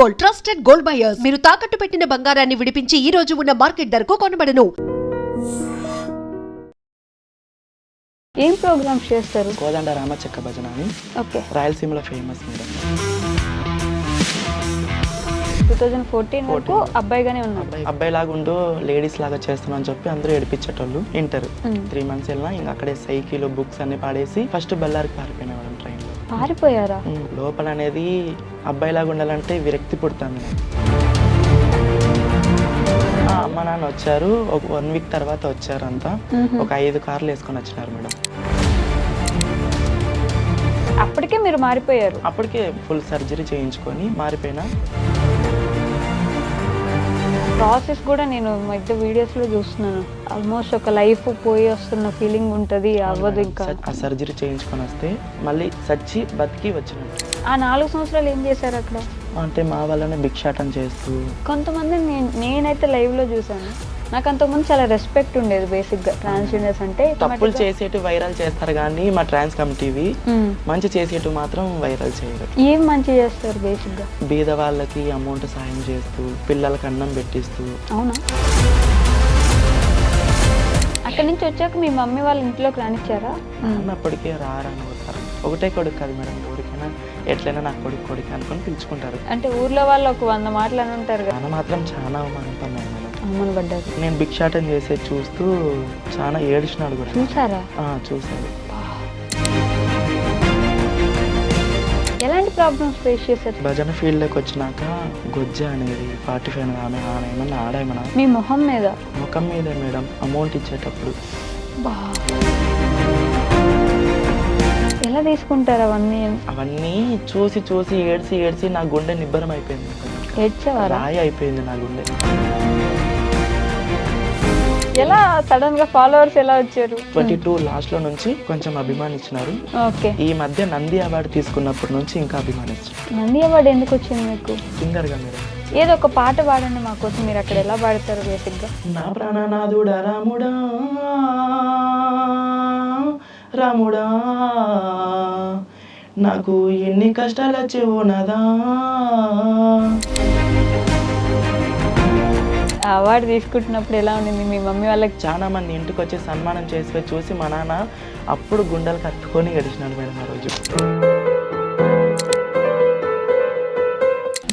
Gold, trusted gold buyers. మీరు తాకట్టు పెట్టిన బంగారాన్ని విడిపించి ఈ రోజు ఉన్న మార్కెట్ ధరకు కొనబడను. ఏం ప్రోగ్రామ్స్ చేస్తారు? కోదండ రామ చెక్క భజన అని ఓకే, రాయలసీమలో ఫేమస్ మేడం. 2014 వరకు అబ్బాయిగానే ఉన్నారు. అబ్బాయి లాగా ఉంటూ లేడీస్ లాగా చేస్తున్నా అని చెప్పి అందరూ ఏడిపించేటోళ్ళు. ఇంటర్ 3 months వెళ్ళినా ఇంకా అక్కడే సైకిల్ బుక్స్ అన్ని పాడేసి ఫస్ట్ బళ్ళారికి పారిపోయినా మేడం. ట్రైన్ లో పారిపోయారా? లోపల అనేది అబ్బాయి లాగా ఉండాలంటే విరక్తి పుడతాను. అమ్మ నాన్న వచ్చారు, ఒక 1 week తర్వాత వచ్చారు. అంతా ఒక 5 కార్లు వేసుకొని వచ్చినారు మేడం. అప్పటికే మీరు మారిపోయారు? అప్పటికే ఫుల్ సర్జరీ చేయించుకొని మారిపోయినా. ప్రాసెస్ కూడా నేను మధ్య వీడియోస్ లో చూస్తున్నాను. ఆల్మోస్ట్ ఒక లైఫ్ పోయి వస్తున్న ఫీలింగ్ ఉంటది. అవ్వదు ఇంకా. ఆ సర్జరీ చేయించుకొని వస్తే మళ్ళీ సచ్చి బతికి వచ్చినట్టు. ఆ 4 సంవత్సరాలు ఏం చేశారు అక్కడ? అంటే మా వల్లనే భిక్షాటం చేస్తూ కొంతమంది నేనైతే లైవ్ లో చూసాను. నాకు అంతకుముందు చాలా రెస్పెక్ట్ ఉండేది. బేసిక్ గా ట్రాన్స్జెండర్స్ అంటే తప్పులు చేసేటు వైరల్ చేస్తారు కానీ మా ట్రాన్స్ కమిటీవి మంచి చేసేటు మాత్రం వైరల్ చేయరు. ఏం మంచి చేస్తారు? బేసిక్ గా బీద వాళ్ళకి అమౌంట్ సాయం చేస్తూ, పిల్లలకి అన్నం పెట్టిస్తూ. అవునా? అక్కడి నుంచి వచ్చాక మీ మమ్మీ వాళ్ళ ఇంట్లోకి రానిచ్చారా? అప్పటికే రారని పోతారు. ఒకటే కొడుకు కాదు మేడం, ఎవరికైనా ఎట్లయినా నాకు కొడుకు అనుకొని పిలుచుకుంటారు. అంటే ఊర్లో వాళ్ళు ఒక 100 మాటలు అని ఉంటారు కదా. నాన్న మాత్రం చాలా అవమానపడ్డాను మేడం. అమ్మలు పడ్డారు. నేను భిక్షాటం చేసేది చూస్తూ చాలా ఏడిచినాడు కూడా. చూసారా? చూసాడు. ఎలాంటి ప్రాబ్లమ్స్ ఫేస్ చేశారు? భజన ఫీల్డ్లోకి వచ్చినాక గొజ్జ అనేది 45 ఆమె ఏమన్నా ఆడేమన్నా మీ మొహం మీద? ముఖం మీద మేడం. అమౌంట్ ఇచ్చేటప్పుడు ఎలా తీసుకుంటారు అవన్నీ? అవన్నీ చూసి చూసి ఏడ్చి నా గుండె నిబ్బరం అయిపోయింది. ఏడ్చేవారా? రాయి అయిపోయింది నా గుండె. ఎలా సడన్ గా ఫాలోవర్స్ ఎలా వచ్చారు? 22 లాస్ట్ లో నుంచి కొంచెం అభిమానించినారు. ఓకే. ఈ మధ్య నంది అవార్డు తీసుకున్నప్పటి నుంచి ఇంకా అభిమానించారు. నంది అవార్డు ఎందుకు వచ్చింది మీకు? సింగర్ గా మీరు ఏదో ఒక పాట పాడండి మా కోసం. మీరు అక్కడ ఎలా పాడతారు బేసిక్ గా? నా ప్రాణనాథుడా రాముడా రాముడా, నాకు ఎన్ని కష్టాలు వచ్చేవో నాదా. అవార్డు తీసుకుంటున్నప్పుడు ఎలా ఉండింది? మీ మమ్మీ వాళ్ళకి చాలా మంది ఇంటికి వచ్చి సన్మానం చేసి చూసి మా నాన్న అప్పుడు గుండెలు కట్టుకొని గడిచినాడు మేడం. ఆ రోజు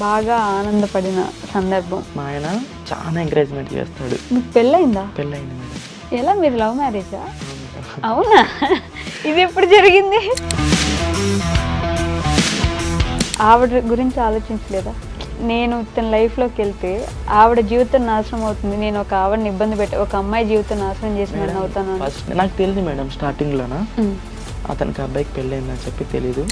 బాగా ఆనందపడిన సందర్భం. మా ఆయన చాలా ఎంకరేజ్మెంట్ చేస్తాడు. మీకు పెళ్ళయిందా? పెళ్ళయింది మేడం. ఎలా? మీరు లవ్ మ్యారేజా? అవునా? ఇది ఎప్పుడు జరిగింది? ఆవిడ గురించి ఆలోచించలేదా? నేను తన లైఫ్లోకి వెళ్తే ఆవిడ జీవితం నాశనం అవుతుంది, నేను ఒక ఆవిడని ఇబ్బంది ఒక అమ్మాయి జీవితం నాశనం చేసిన అవుతాను. ఫస్ట్ నాకు తెలియదు మేడం. స్టార్టింగ్లోన అతనికి అబ్బాయికి పెళ్ళయిందని చెప్పి తెలీదు.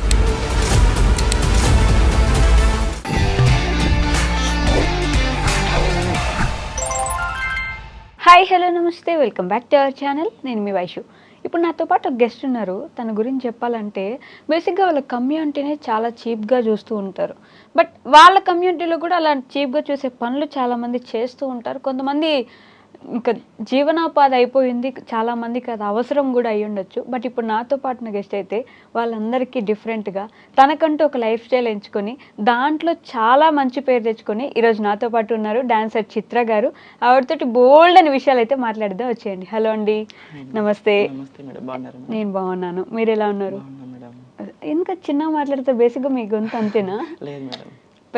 హాయ్, హలో, నమస్తే, welcome back to our channel. నేను మీ వైషు. ఇప్పుడు నాతో పాటు ఒక గెస్ట్ ఉన్నారు. తన గురించి చెప్పాలంటే బేసిక్గా వాళ్ళ కమ్యూనిటీనే చాలా చీప్గా చూస్తూ ఉంటారు. బట్ వాళ్ళ కమ్యూనిటీలో కూడా అలా చీప్గా చూసే పనులు చాలామంది చేస్తూ ఉంటారు. కొంతమంది ఇంకా జీవనోపాధి అయిపోయింది, చాలామందికి అది అవసరం కూడా అయ్యి ఉండొచ్చు. బట్ ఇప్పుడు నాతో పాటు గెస్ట్ అయితే వాళ్ళందరికీ డిఫరెంట్గా తనకంటూ ఒక లైఫ్ స్టైల్ ఎంచుకొని దాంట్లో చాలా మంచి పేరు తెచ్చుకొని ఈరోజు నాతో పాటు ఉన్నారు డాన్సర్ చిత్ర గారు. ఆవిడతోటి బోల్డ్ అని విషయాలు అయితే మాట్లాడిద్దాం. వచ్చేయండి. హలో అండి, నమస్తే. నేను బాగున్నాను, మీరు ఎలా ఉన్నారు? ఇంకా చిన్నగా మాట్లాడితే బేసిక్గా మీ గొంతు అంతేనా?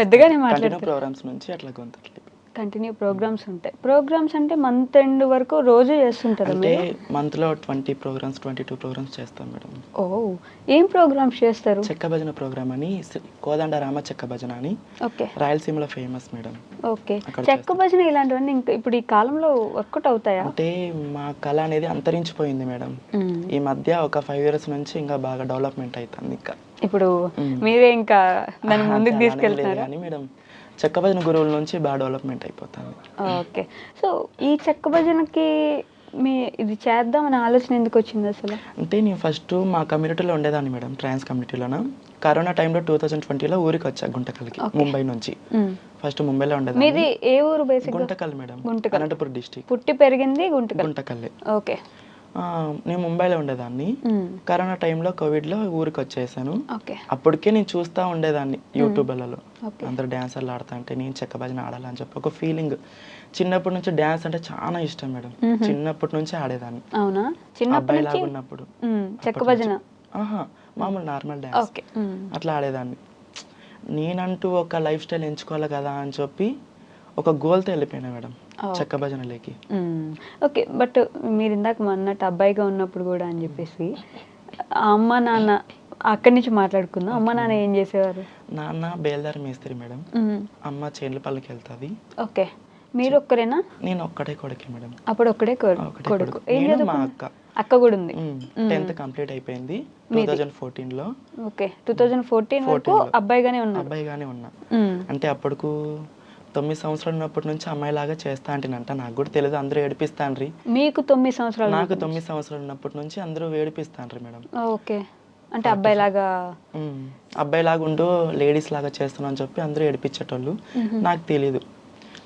పెద్దగానే మాట్లాడుతారు. కంటిన్యూ ప్రోగ్రామ్స్ ఉంటాయి. ప్రోగ్రామ్స్ అంటే మంత్ ఎండ్ వరకు రోజు చేస్తుంటారు? అంటే మంత్లో 20 ప్రోగ్రామ్స్ 22 ప్రోగ్రామ్స్ చేస్తాం మేడం. ఓ, ఏం ప్రోగ్రామ్స్ చేస్తారు? చెక్క భజన ప్రోగ్రామ్ అని, కోదండ రామ చెక్క భజన అని. ఓకే. రాయలసీమలో ఫేమస్ మేడం. ఓకే. చెక్క భజన ఇలాంటివన్నీ ఇంకా ఇప్పుడు ఈ కాలంలో వర్కౌట్ అవుతాయా? అంటే మా కళ అనేది అంతరించిపోయింది మేడం. ఈ మధ్య ఒక 5 years నుంచి ఇంకా బాగా డెవలప్మెంట్ అవుతుంది. ఇంకా ఇప్పుడు మీరే ఇంకా దాన్ని ముందుకు తీసుకెళ్తారు కానీ మేడం. చెక్క భజన గురువుల నుంచి బాగా డెవలప్మెంట్ అయిపోతుంది. ఓకే. సో ఈ చెక్క భజనకి ఇది చేద్దామని ఆలోచన ఎందుకు వచ్చింది అసలు? అంటే నేను ఫస్ట్ మా కమ్యూనిటీలో ఉండేదాన్ని మేడం, ట్రాన్స్ కమ్యూనిటీలోన. కరోనా టైంలో 2020లో ఊరికి వచ్చా గుంటకల్కి, ముంబై నుంచి. ఫస్ట్ ముంబైలో ఉండేది. మీది ఏ ఊరు? Basic Guntakal madam, Anantapuram district. పుట్టి పెరిగింది గుంటకల్లే. ఓకే. నేను ముంబైలో ఉండేదాన్ని. కరోనా టైంలో కోవిడ్లో ఊరికి వచ్చేసాను. ఓకే. అప్పటికే నేను చూస్తూ ఉండేదాన్ని యూట్యూబ్లలో అందరూ డ్యాన్సర్లు ఆడుతా అంటే నేను చెక్క భజన ఆడాలని చెప్పి ఒక ఫీలింగ్. చిన్నప్పటి నుంచి డ్యాన్స్ అంటే చాలా ఇష్టం మేడం. చిన్నప్పటి నుంచి ఆడేదాన్ని. అవునా? అబ్బాయి లాగా ఉన్నప్పుడు చెక్క భజన మామూలు నార్మల్ డ్యాన్స్ అట్లా ఆడేదాన్ని. నేనంటూ ఒక లైఫ్ స్టైల్ ఎంచుకోవాలి కదా అని చెప్పి ఒక గోల్తో వెళ్ళిపోయినా మేడం చెక్క భజనలోకి. ఓకే. బట్ మీరు ఇందాక అన్నట్టు అబ్బాయిగా ఉన్నప్పుడు కూడా అని చెప్పేసి అమ్మ నాన్న అక్కడి నుంచి మాట్లాడుకుందాం. అమ్మ నాన్న ఏం చేసేవారు? నాన్న బేల్దారి మేస్త్రి మేడం, అమ్మ చేనుల పల్లకి వెళ్తుంది. ఓకే. మీరు ఒక్కరేనా? నేను ఒక్కడే కొడుకే మేడం. అప్పుడు ఒక్కడే కొడుకు. ఏం నేను, మా అక్క కూడా ఉంది. 10th కంప్లీట్ అయిపోయింది 2014లో. ఓకే. 2014 వరకు అబ్బాయిగానే ఉన్నా. అంటే అప్పటికు 9 సంవత్సరాలు ఉన్నప్పటి నుంచి అమ్మాయిలాగా చేస్తా అంటేనంట. నాకు కూడా తెలియదు, అందరూ ఏడిపిస్తాండ్రి. మీకు 9 సంవత్సరాలు? నాకు 9 సంవత్సరాలు ఉన్నప్పటి నుంచి అందరూ ఏడిపిస్తాండ్రి మేడం. ఓకే. అంటే అబ్బాయిలాగా ఉండు లేడీస్ లాగా చేస్తున్నావు అని చెప్పి అందరూ ఏడిపించేటోళ్ళు. నాకు తెలీదు.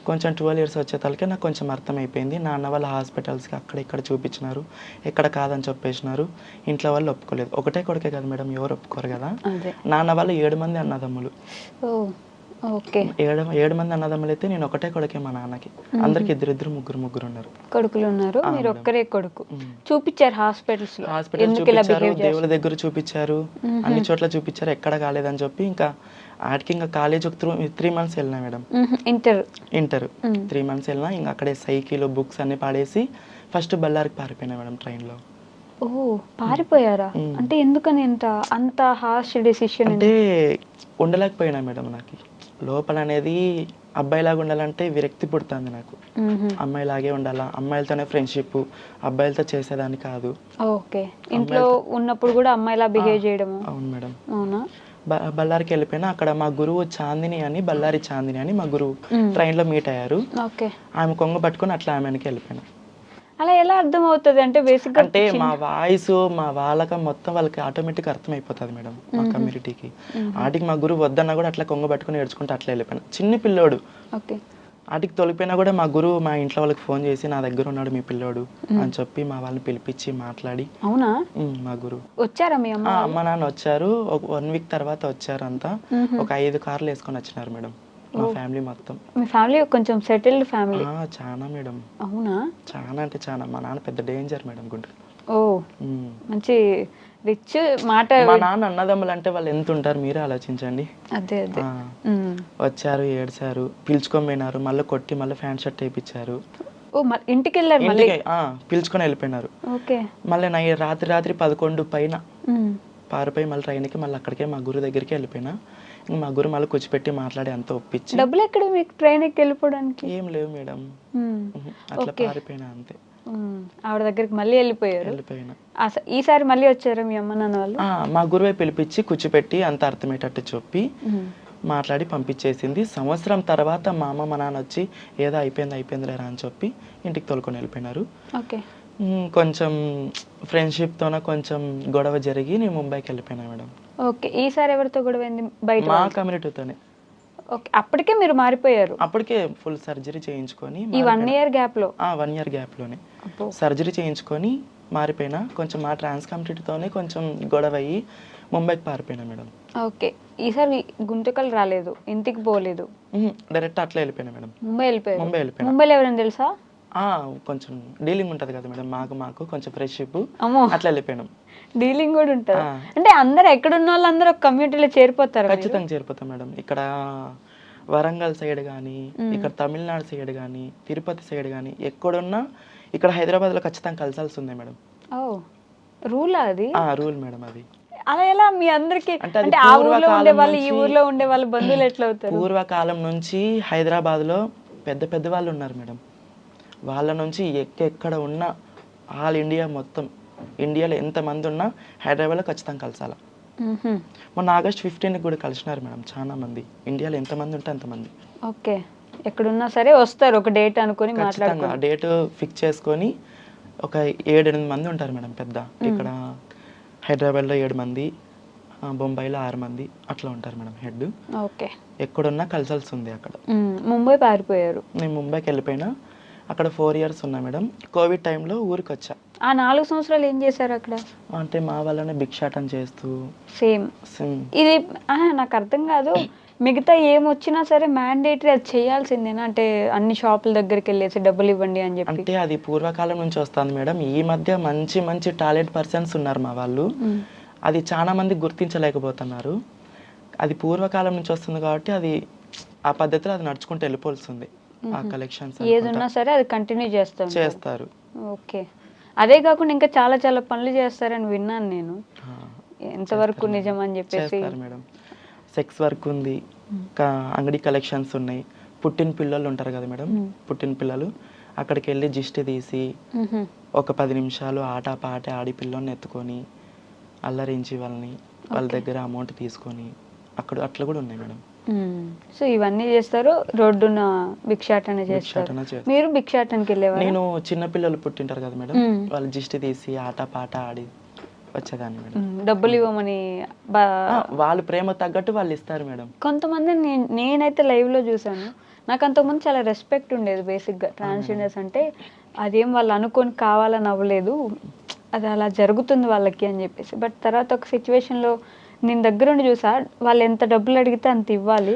కొంచెం 12 years వచ్చేతలకే నాకు కొంచెం అర్థమైపోయింది. నాన్న వాళ్ళ హాస్పిటల్స్కి అక్కడ ఇక్కడ చూపించినారు, ఎక్కడ కాదని చెప్పేసినారు. ఇంట్లో వాళ్ళు ఒప్పుకోలేదు. ఒకటే కొడుకే కదా మేడం, ఎవరు ఒప్పుకోరు కదా. నాన్న వాళ్ళు 7 మంది అన్నదమ్ములు. ఓకే. 7 మంది అన్నదమ్ములు అయితే నేను ఒకటే కొడుకే మా నాన్నకి. అందరికి ఇద్దరు ముగ్గురు ఉన్నారు. కొడుకులు ఉన్నారు, మీరు ఒక్కరే కొడుకు. చూపించారు హాస్పిటల్ చూపించారు, దేవుళ్ళ దగ్గర చూపించారు, అన్ని చోట్ల చూపించారు, ఎక్కడ కాలేదని చెప్పి ఇంకా ఆడికి ఇంకా కాలేజ్ ఒక 3 months వెళ్ళినా మేడం. ఇంటర్ 3 months వెళ్ళినా. ఇంకా అక్కడే సైకిల్ బుక్స్ అన్ని పాడేసి ఫస్ట్ బళ్ళారికి పారిపోయినా మేడం ట్రైన్లో. ఓ, పారిపోయారా? అంటే ఎందుకని అంత హార్ష్ డెసిషన్? అంటే ఉండలేకపోయినా మేడం. నాకు లోపల అనేది అబ్బాయిలాగా ఉండాలంటే విరక్తి పుడుతుంది నాకు. అమ్మాయిలాగే ఉండాలా, అమ్మాయిలతోనే ఫ్రెండ్షిప్, అబ్బాయిలతో చేసేదాన్ని కాదు. ఓకే. ఇంట్లో ఉన్నప్పుడు కూడా అమ్మాయిలా బిహేవ్ చేయడం? అవును మేడం. అవునా? బళ్ళారికి వెళ్ళిపోయినా. అక్కడ మా గురువు చాందిని అని, బళ్ళారి చాందిని అని మా గురువు ట్రైన్లో మీట్ అయ్యారు. ఆమె కొంగ పట్టుకొని అట్లా ఆమె వెనక్కి వెళ్ళిపోయినా. అలా ఎలా అర్థం అవుతుంది? అంటే బేసిక్ అంటే మా వాయిస్ మా వాళ్ళకి మొత్తం వాళ్ళకి ఆటోమేటిక్ అర్థం అయిపోతుంది మేడం, మా కమ్యూనిటీకి. ఆటికి మా గురువు వద్దన్నా కూడా అట్లా కొంగ పట్టుకుని ఏడ్చుకుంటే అట్లా వెళ్ళిపోయినా. చిన్న పిల్లోడు. ఆటికి తొలిపోయినా కూడా మా గురువు మా ఇంట్లో వాళ్ళకి ఫోన్ చేసి నా దగ్గర ఉన్నాడు మీ పిల్లోడు అని చెప్పి మా వాళ్ళని పిలిపించి మాట్లాడి. అవునా? మా గురువు వచ్చారా? మీ అమ్మ నాన్న వచ్చారు. ఒక 1 week తర్వాత వచ్చారు. అంతా ఒక 5 కార్లు వేసుకొని వచ్చినారు మేడం, మా ఫ్యామిలీ మొత్తం. మీ ఫ్యామిలీ కొంచెం సెటిల్డ్ ఫ్యామిలీ? చాలా మేడం. అవునా? చాలా అంటే చాలా. మా నాన్న పెద్ద డేంజర్ మేడం గుంటూరు. ఓ, మంచి రిచ్ మాట. మా నాన్న అన్నదమ్ములు అంటే వాళ్ళు ఎంత ఉంటారు మీరే ఆలోచించండి. అదే వచ్చారు, ఏడ్చారు, పిలుచుకొని పోయినారు, మళ్ళీ కొట్టి మళ్ళీ ప్యాంట్ షర్ట్ వేయించారు. ఓ, ఇంటికి వెళ్ళారు? పిలుచుకొని వెళ్ళిపోయినారు. మళ్ళీ రాత్రి 11 పైన పారిపోయి మళ్ళీ ట్రైన్కి మళ్ళీ అక్కడికే మా గురు దగ్గరికి వెళ్ళిపోయినా. మా గురు మళ్ళీ కూర్చోపెట్టి మాట్లాడి అంత ఒప్పించి. డబ్బులు ఎక్కడ మీకు ట్రైన్ ఎక్కి వెళ్ళిపోవడానికి? ఏం లేవు మేడం, అట్లా పారిపోయినా అంతే. ఆవిడ దగ్గరికి మళ్ళీ వెళ్ళిపోయినా. ఈసారి మళ్ళీ వచ్చారా మీ అమ్మ నాన్న వాళ్ళు? మా గురువే పిలిపించి కూర్చోపెట్టి అంత అర్థమయ్యేటట్టు చెప్పి మాట్లాడి పంపించేసింది. సంవత్సరం తర్వాత మా అమ్మ మా నాన్న వచ్చి ఏదో అయిపోయింది లేరా అని చెప్పి ఇంటికి తోలుకొని వెళ్ళిపోయినారు. కొంచెం ఫ్రెండ్షిప్తోనే కొంచెం గొడవ జరిగి నేను ముంబైకి వెళ్ళిపోయినా మేడం. ఓకే. ఈసారి ఎవరితో గొడవ అయింది? బయట మా కమ్యూనిటీతోనే. ఓకే. అప్పటికే మీరు మారిపోయారు? అప్పటికే ఫుల్ సర్జరీ చేయించుకొని ఈ 1 year గ్యాప్ లో? 1 year గ్యాప్లోనే సర్జరీ చేయించుకొని మారిపోయినా. కొంచెం మా ట్రాన్స్ కమ్యూనిటీతోనే కొంచెం గొడవ అయ్యి ముంబైకి పారిపోయినా మేడం. ఓకే. ఈసారి గుంతకల్ రాలేదు, ఇంటికి పోలేదు, డైరెక్ట్ అట్లా వెళ్ళిపోయినా మేడం. ముంబై వెళ్ళిపోయినా. ముంబైలో ఎవరైనా తెలుసా? కొంచెం డీలింగ్ ఉంటది కదా మేడం, మాకు కొంచెం ఫ్రెండ్షిప్, అట్లా వెళ్ళిపోయినాం. డీలింగ్ కూడా ఉంటుంది అంటే అందరు ఎక్కడున్న వాళ్ళందరూ ఒక కమ్యూనిటీలో చేరిపోతారు? ఖచ్చితంగా చేరిపోతాం మేడం. ఇక్కడ వరంగల్ సైడ్ కానీ, ఇక్కడ తమిళనాడు సైడ్ కానీ, తిరుపతి సైడ్ కానీ ఎక్కడున్నా ఇక్కడ హైదరాబాద్లో ఖచ్చితంగా కలిసాల్సి ఉంది మేడం. రూల్ అది? రూల్ మేడం అది. అలా ఎలా మీ అందరికి? అంటే ఆ ఊర్లో ఉండే వాళ్ళు ఈ ఊర్లో ఉండే వాళ్ళు బంధువులు ఎట్లా అవుతారు? పూర్వకాలం నుంచి హైదరాబాద్లో పెద్ద వాళ్ళు ఉన్నారు మేడం. వాళ్ళ నుంచి ఎక్కడ ఉన్నా ఆల్ ఇండియా మొత్తం ఇండియాలో ఎంతమంది ఉన్నా హైదరాబాద్లో ఖచ్చితంగా కలసాల. మొన్న August 15 కూడా కలిసినారు మేడం చాలా మంది. ఇండియాలో ఎంతమంది ఉంటే అంతమంది. ఓకే. ఎక్కడున్నా సరే వస్తారు, ఒక డేట్ అనుకొని మాట్లాడుకుంటారు. డేట్ ఫిక్స్ చేసుకొని ఒక 7-8 మంది ఉంటారు మేడం పెద్ద. ఇక్కడ హైదరాబాద్లో 7 మంది, బొంబాయిలో 6 మంది అట్లా ఉంటారు మేడం హెడ్. ఓకే. ఎక్కడున్నా కలిసాల్సి ఉంది అక్కడ. ముంబై పారిపోయారు? నేను ముంబైకి వెళ్ళిపోయినా. అక్కడ 4 years ఉన్నా మేడం. కోవిడ్ టైంలో ఊరికి వచ్చా. ఆ 4 సంవత్సరాలు ఏం చేశారు అక్కడ? అంటే మా వాళ్ళనే భిక్షాటన చేస్తూ సేమ్ ఇది నాకు అర్థం కాదు. మిగతా ఏమొచ్చినా సరే మ్యాండేటరీ అది చేయాల్సిందేనా? అంటే అన్ని షాపుల దగ్గరికి వెళ్ళేసి డబ్బులు ఇవ్వండి అని చెప్పి. అంటే అది పూర్వకాలం నుంచి వస్తుంది మేడం. ఈ మధ్య మంచి మంచి టాలెంట్ పర్సన్స్ ఉన్నారు మా వాళ్ళు. అది చాలా మంది గుర్తించలేకపోతున్నారు. అది పూర్వకాలం నుంచి వస్తుంది కాబట్టి అది ఆ పద్ధతిలో అది నడుచుకుంటూ వెళ్ళిపోతుంది. ఆ కలెక్షన్స్ ఏదున్నా సరే అది కంటిన్యూ చేస్తారు. ఓకే. అదే కాకుండా ఇంకా చాలా చాలా పనులు చేస్తారని విన్నాను నేను. ఎంతవరకు నిజం అని చెప్పేసి. మేడం సెక్స్ వర్క్ ఉంది, అంగడి కలెక్షన్స్ ఉన్నాయి. పుట్టిన పిల్లలు ఉంటారు కదా మేడం, పుట్టిన పిల్లలు అక్కడికి వెళ్ళి జిస్ట్ తీసి ఒక 10 నిమిషాలు ఆట పాట ఆడి పిల్లల్ని ఎత్తుకొని అల్లరించి వాళ్ళ దగ్గర అమౌంట్ తీసుకొని అట్లా కూడా ఉన్నాయి మేడం. సో ఇవన్నీ చేస్తారు. రోడ్డున భిక్షాటన చేస్తారు. మీరు భిక్షాటనకి వెళ్ళేవారు? నేను చిన్న పిల్లలు పుట్టింటారు కదా మేడం, వాళ్ళు జిస్ట్ తీసి ఆట పాట ఆడి వచ్చేదాన్ని మేడం. డబ్బులు ఇవ్వమని వాళ్ళు ప్రేమ తగ్గట్టు వాళ్ళు ఇస్తారు మేడం. కొంతమంది నేనైతే లైవ్ లో చూసాను. నాకు అంతకుముందు చాలా రెస్పెక్ట్ ఉండేది. బేసిక్ గా ట్రాన్స్జెండర్స్ అంటే అదేం వాళ్ళు అనుకొని కావాలని అవ్వలేదు, అది అలా జరుగుతుంది వాళ్ళకి అని చెప్పేసి. బట్ తర్వాత ఒక సిచ్యువేషన్ లో నేను దగ్గరుండి చూసా, వాళ్ళు ఎంత డబ్బులు అడిగితే అంత ఇవ్వాలి,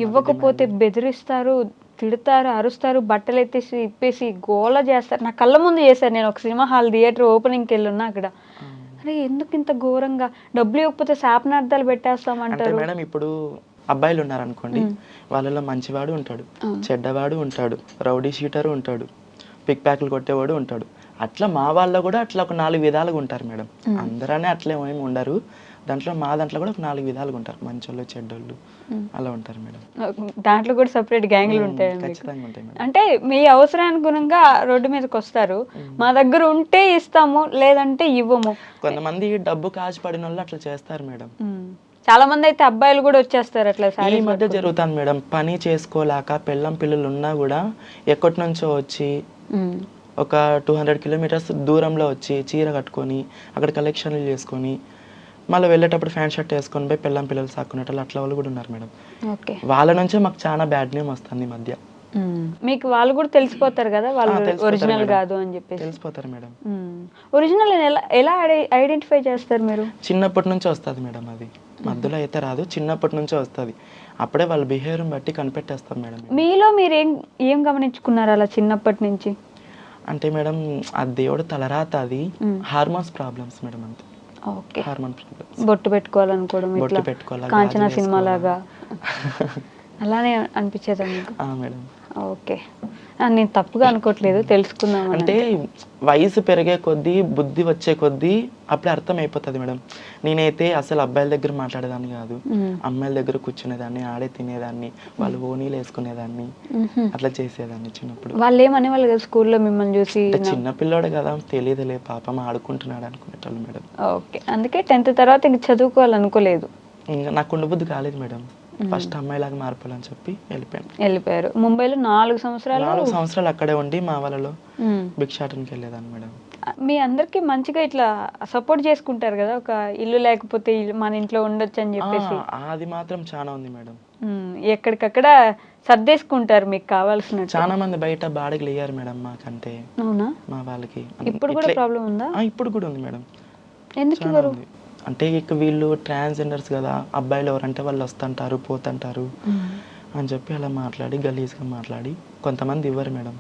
ఇవ్వకపోతే బెదిరిస్తారు, తిడతారు, అరుస్తారు, బట్టలు ఎత్తేసి ఇప్పేసి గోల చేస్తారు. నా కళ్ళ ముందు చేశారు. నేను ఒక సినిమా హాల్ థియేటర్ ఓపెనింగ్కి వెళ్ళున్నా. అక్కడ అరే ఎందుకు ఇంత ఘోరంగా, డబ్బులు ఇవ్వకపోతే శాపనార్థాలు పెట్టేస్తామంటారు మేడం. ఇప్పుడు అబ్బాయిలు ఉన్నారనుకోండి, వాళ్ళలో మంచివాడు ఉంటాడు, చెడ్డవాడు ఉంటాడు, రౌడీ షీటర్ ఉంటాడు, పిక్ ప్యాక్లు కొట్టేవాడు ఉంటాడు. అట్లా మా వాళ్ళు కూడా అట్లా ఒక 4 విధాలుగా ఉంటారు మేడం. అందరనే అట్లా ఏమి ఉండరు. మా దాంట్లో కూడా ఒక 4 విధాలుగా ఉంటారు. మంచోళ్ళు, చెడ్డోళ్ళు అలా ఉంటారు మేడం. దాంట్లో కూడా సెపరేట్ గ్యాంగ్లు ఉంటాయి. ఖచ్చితంగా ఉంటాయి మేడం. అంటే మీ అవసరానుగుణంగా రోడ్డు మీదకి వస్తారు. మా దగ్గర ఉంటే ఇస్తాము, లేదంటే ఇవ్వము. కొంతమంది డబ్బు కాచిపడిన వాళ్ళు అట్లా చేస్తారు మేడం. చాలా మంది అయితే అబ్బాయిలు కూడా వచ్చేస్తారు అట్లా. ఈ మధ్య జరుగుతాను మేడం. పని చేసుకోలేక పిల్లం పిల్లలు ఉన్నా కూడా ఎక్కడి నుంచో వచ్చి ఒక 200 కిలోమీటర్స్ దూరంలో వచ్చి చీర కట్టుకొని అక్కడ కలెక్షన్లు చేసుకొని మళ్ళీ వెళ్ళేటప్పుడు ఫ్యాన్ షర్ట్ వేసుకొని పోయి పిల్లం పిల్లలు సాక్కునేటప్పుడు అట్లా వాళ్ళు కూడా ఉన్నారు మేడం. వాళ్ళ నుంచే మాకు చాలా బ్యాడ్ నేమ్ వస్తుంది ఈ మధ్య. మీకు వాళ్ళు కూడా తెలిసిపోతారు కదా, వాళ్ళు ఒరిజినల్ కాదు అని చెప్పేసి తెలిసిపోతారు మేడం. ఒరిజినల్ ఎలా ఐడెంటిఫై చేస్తారు మీరు? చిన్నప్పటి నుంచి వస్తుంది మేడం. అది మధ్యలో అయితే రాదు, చిన్నప్పటి నుంచే వస్తుంది. అప్పుడే వాళ్ళ బిహేవియర్ బట్టి కనిపెట్టేస్తాం మేడం. మీలో మీరు ఏం గమనించుకున్నారు అలా చిన్నప్పటి నుంచి? అంటే మేడం ఆ దేవుడు తలరాత, అది హార్మోన్స్ ప్రాబ్లమ్స్ మేడం. అంతే. ఓకే. Hormone problems. బొట్టు పెట్టుకోవాలనుకోవడం, బొట్టు పెట్టుకోవాలి, కాంచనా సినిమా లాగా అలానే అనిపించేదా మీకు? మేడం. ఓకే. నేను తప్పుగా అనుకోవట్లేదు, తెలుసుకుందాం. అంటే వయసు పెరిగే కొద్దీ, బుద్ధి వచ్చే కొద్దీ అప్పుడే అర్థం అయిపోతుంది మేడం. నేనైతే అసలు అబ్బాయిల దగ్గర మాట్లాడేదాన్ని కాదు, అమ్మాయిల దగ్గర కూర్చునేదాన్ని, ఆడే తినేదాన్ని, వాళ్ళు ఓనీలు వేసుకునేదాన్ని, అట్లా చేసేదాన్ని చిన్నప్పుడు. వాళ్ళు ఏమనే వాళ్ళు కదా స్కూల్లో మిమ్మల్ని చూసి? చిన్న పిల్లోడు కదా, తెలియదులే పాపం ఆడుకుంటున్నాడు అనుకునేటోళ్ళు మేడం. ఓకే. అందుకే 10th తర్వాత ఇంక చదువుకోవాలనుకోలేదు? ఇంకా నాకు ఉండబుద్ధి కాలేదు మేడం. ఫస్ట్ అమ్మాయిలాగా మారిపోవాలని చెప్పి వెళ్ళిపోయారు. ముంబైలో 4 సంవత్సరాలు అక్కడే ఉండి మా వాళ్ళలో భిక్షాటనకి వెళ్ళేదాన్ని మేడం. మీ అందరికి మంచిగా ఇట్లా సపోర్ట్ చేసుకుంటారు కదా, ఒక ఇల్లు లేకపోతే మన ఇంట్లో ఉండొచ్చు అని చెప్పేసి? అది మాత్రం చాలా ఉంది మేడం. ఎక్కడికక్కడ సర్దేసుకుంటారు మీకు కావాల్సిన. చాలా మంది బయట బాడీలు అయ్యారు మేడం మాకంటే. అవునా? మా వాళ్ళకి ఇప్పుడు కూడా ప్రాబ్లం ఉందా? ఇప్పుడు కూడా ఉంది మేడం. ఎందుకు ఇవ్వరు? అంటే ఇక వీళ్ళు ట్రాన్స్జెండర్స్ కదా, అబ్బాయిలు ఎవరంటే వాళ్ళు వస్తుంటారు పోతుంటారు అని చెప్పి అలా మాట్లాడి గలీజ్గా మాట్లాడి కొంతమంది ఇవ్వరు మేడం.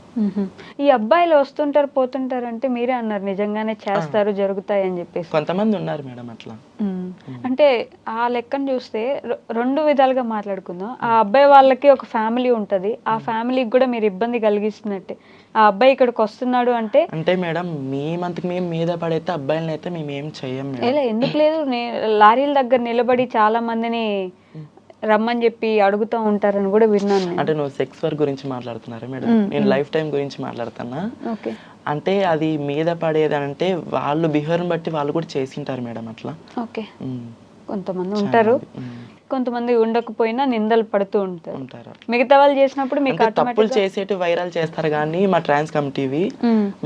ఈ అబ్బాయిలు వస్తుంటారు పోతుంటారు అంటే మీరే అన్నారు నిజంగానే చేస్తారు, జరుగుతాయి అని చెప్పేసి. కొంతమంది ఉన్నారు మేడం అట్లా. అంటే ఆ లెక్కను చూస్తే 2 విధాలుగా మాట్లాడుకుందాం. ఆ అబ్బాయి వాళ్ళకి ఒక ఫ్యామిలీ ఉంటది, ఆ ఫ్యామిలీకి కూడా మీరు ఇబ్బంది కలిగిస్తున్నట్టే. ఆ అబ్బాయి ఇక్కడికి వస్తున్నాడు అంటే మేడం మేమంతకు మేము మీద పడైతే అబ్బాయిలని అయితే మేము ఏం చెయ్యం మేడం. ఎందుకు లేదు, లారీల దగ్గర నిలబడి చాలా మందిని రమ్మని చెప్పి అడుగుతూ ఉంటారని కూడా విన్నాను. అంటే నువ్వు సెక్స్ వర్క్ గురించి మాట్లాడుతున్నారా మేడం? నేను లైఫ్ టైం గురించి మాట్లాడుతున్నా. అంటే అది మీద పడేది అంటే వాళ్ళు బిహేవియర్ బట్టి వాళ్ళు కూడా చేసింటారు మేడం అట్లా. ఓకే. కొంతమంది ఉంటారు, కొంతమంది ఉండకపోయినా నిందలు పడుతూ ఉంటారు. మిగతా వాళ్ళు చేసినప్పుడు మీకు తప్పులు చేసేటు వైరల్ చేస్తారు కానీ మా ట్రాన్స్ కమిటీవి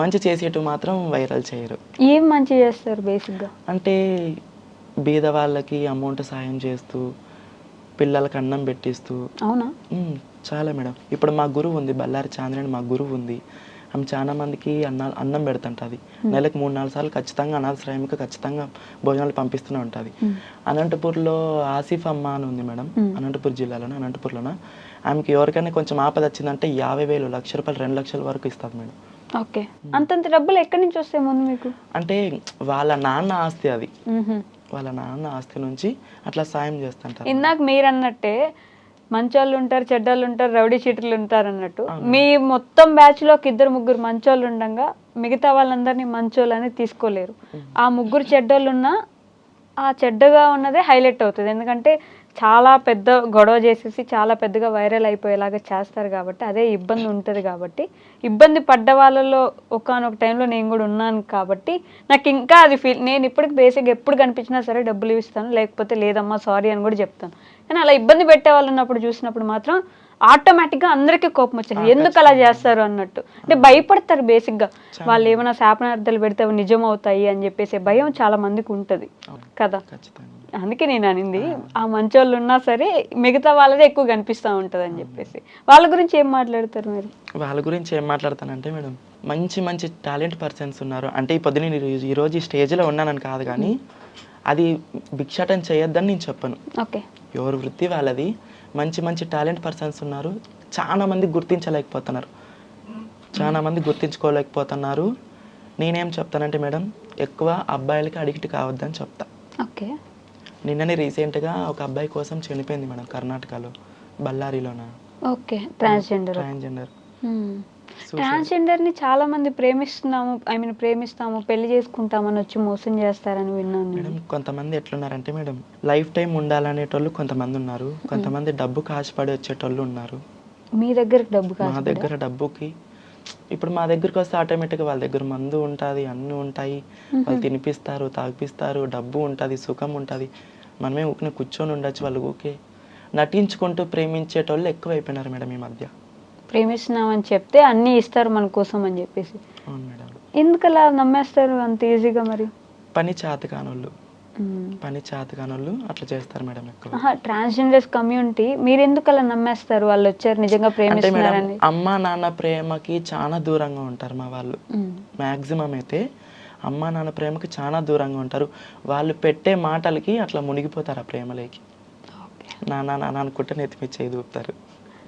మంచి చేసేటు మాత్రం వైరల్ చేయరు. ఏం మంచి చేస్తారు బేసిక్ గా? అంటే బీద వాళ్ళకి అమౌంట్ సాయం చేస్తూ, పిల్లలకి అన్నం పెట్టిస్తూ. అవునా? చాలా మేడం. ఇప్పుడు మా గురువు ఉంది, బల్లారి చాంద్రని మా గురువు ఉంది. ఆమె చాలా మందికి అన్నం పెడుతుంటుంది. నెలకు 3-4 సార్లు ఖచ్చితంగా అనాథాశ్రయంకి ఖచ్చితంగా భోజనాలు పంపిస్తూనే ఉంటుంది. అనంతపూర్లో ఆసిఫ్ అమ్మ అని ఉంది మేడం, అనంతపూర్ జిల్లాలోనే అనంతపూర్లోనే. ఆమెకి ఎవరికైనా కొంచెం ఆపద వచ్చిందంటే 50,000, ₹1,00,000, 2 లక్షల వరకు ఇస్తుంది మేడం. ఓకే, అంతంత డబ్బులు ఎక్కడి నుంచి వస్తాయి ముందు మీకు? అంటే వాళ్ళ నాన్న ఆస్తి అది, వాళ్ళ నాన్న ఆస్తి నుంచి అట్లా సాయం చేస్తుంటారు. ఇందాక మీరు అన్నట్టే మంచోళ్ళు ఉంటారు, చెడ్డోళ్ళు ఉంటారు, రౌడీ షీటర్లు ఉంటారు అన్నట్టు, మీ మొత్తం బ్యాచ్ లో 2-3 మంచోళ్ళు ఉండగా మిగతా వాళ్ళందరినీ మంచోళ్ళు అని తీసుకోలేరు. ఆ 3 చెడ్డోళ్ళు ఉన్నా ఆ చెడ్డగా ఉన్నదే హైలైట్ అవుతుంది. ఎందుకంటే చాలా పెద్ద గొడవ చేసేసి చాలా పెద్దగా వైరల్ అయిపోయేలాగా చేస్తారు కాబట్టి అదే ఇబ్బంది ఉంటుంది. కాబట్టి ఇబ్బంది పడ్డ వాళ్ళలో ఒకానొక టైంలో నేను కూడా ఉన్నాను కాబట్టి నాకు ఇంకా అది నేను ఇప్పటికి బేసిక్గా ఎప్పుడు కనిపించినా సరే డబ్బులు ఇస్తాను, లేకపోతే లేదమ్మా సారీ అని కూడా చెప్తాను. కానీ అలా ఇబ్బంది పెట్టే వాళ్ళు ఉన్నప్పుడు చూసినప్పుడు మాత్రం ఆటోమేటిక్గా అందరికీ కోపం వచ్చేది, ఎందుకు అలా చేస్తారు అన్నట్టు. అంటే భయపడతారు బేసిక్గా, వాళ్ళు ఏమైనా శాపనార్థాలు పెడితే అవి నిజం అవుతాయి అని చెప్పేసి భయం చాలా మందికి ఉంటుంది కదా. అందుకే నేను అనింది ఆ మంచోళ్ళు ఉన్నా సరే మిగతా వాళ్ళదే ఎక్కువ కనిపిస్తూ ఉంటుంది అని చెప్పేసి. వాళ్ళ గురించి ఏం మాట్లాడతారు మీరు? వాళ్ళ గురించి ఏం మాట్లాడతానంటే మేడం, మంచి మంచి టాలెంట్ పర్సన్స్ ఉన్నారు. అంటే ఈ పొద్దున ఈరోజు ఈ స్టేజ్లో ఉన్నానని కాదు, కానీ అది భిక్షాటం చేయొద్దని నేను చెప్పను. ఓకే, ఎవరి వృత్తి వాళ్ళది. మంచి మంచి టాలెంట్ పర్సన్స్ ఉన్నారు. చాలా మంది గుర్తించలేకపోతున్నారు, చాలా మంది గుర్తించుకోలేకపోతున్నారు. నేనేం చెప్తానంటే మేడం, ఎక్కువ అబ్బాయిలకి అడిక్ట్ కావద్దని చెప్తా. ఓకే, నిన్ననే రీసెంట్గా ఒక అబ్బాయి కోసం చనిపోయింది మేడం, కర్ణాటకలో, బళ్ళారిలోన. Okay, transgender. ట్రాన్స్జెండర్ ని చాలా మంది ప్రేమిస్తాము పెళ్లి చేసుకుంటామని వచ్చి మోసం చేస్తారని విన్నాను మేడం. కొంతమంది ఎట్లున్నారంటే మేడం, లైఫ్ టైం ఉండాలనేటోళ్ళు కొంతమంది ఉన్నారు, కొంతమంది డబ్బుకి ఆశపడి వచ్చేటోళ్ళు ఉన్నారు. మీ దగ్గర డబ్బు కాదు, మా దగ్గర డబ్బుకి, ఇప్పుడు మా దగ్గరికి వస్తే ఆటోమేటిక్గా వాళ్ళ దగ్గర మందు ఉంటుంది, అన్నీ ఉంటాయి, వాళ్ళు తినిపిస్తారు, తాగిపిస్తారు, డబ్బు ఉంటుంది, సుఖం ఉంటుంది. మనమే ఊరికే కూర్చొని ఉండొచ్చు. వాళ్ళు ఊకే నటించుకుంటూ ప్రేమించేటోళ్ళు ఎక్కువ అయిపోయినారు మేడం ఈ మధ్య. ప్రేమిస్తున్నామని చెప్తే అన్నీ ఇస్తారు మన కోసం అని చెప్పేసి. అవును మేడం. ఎందుకు అలా నమ్మేస్తారు అంత ఈజీగా? మరి పని చేతకానోళ్ళు అట్లా చేస్తారు మేడం ఎక్కువ. ట్రాన్స్జెండర్స్ కమ్యూనిటీ మీరు ఎందుకు అలా నమ్మేస్తారు? వాళ్ళు వచ్చారు నిజంగా ప్రేమిస్తున్నారని. అమ్మ నాన్న ప్రేమకి చాలా దూరంగా ఉంటారు మా వాళ్ళు. మ్యాక్సిమం అయితే అమ్మ నాన్న ప్రేమకి చాలా దూరంగా ఉంటారు. వాళ్ళు పెట్టే మాటలకి అట్లా మునిగిపోతారు ఆ ప్రేమలోకి. నాన్న అనుకుంటే నెత్తిమిచ్చి దూపుతారు.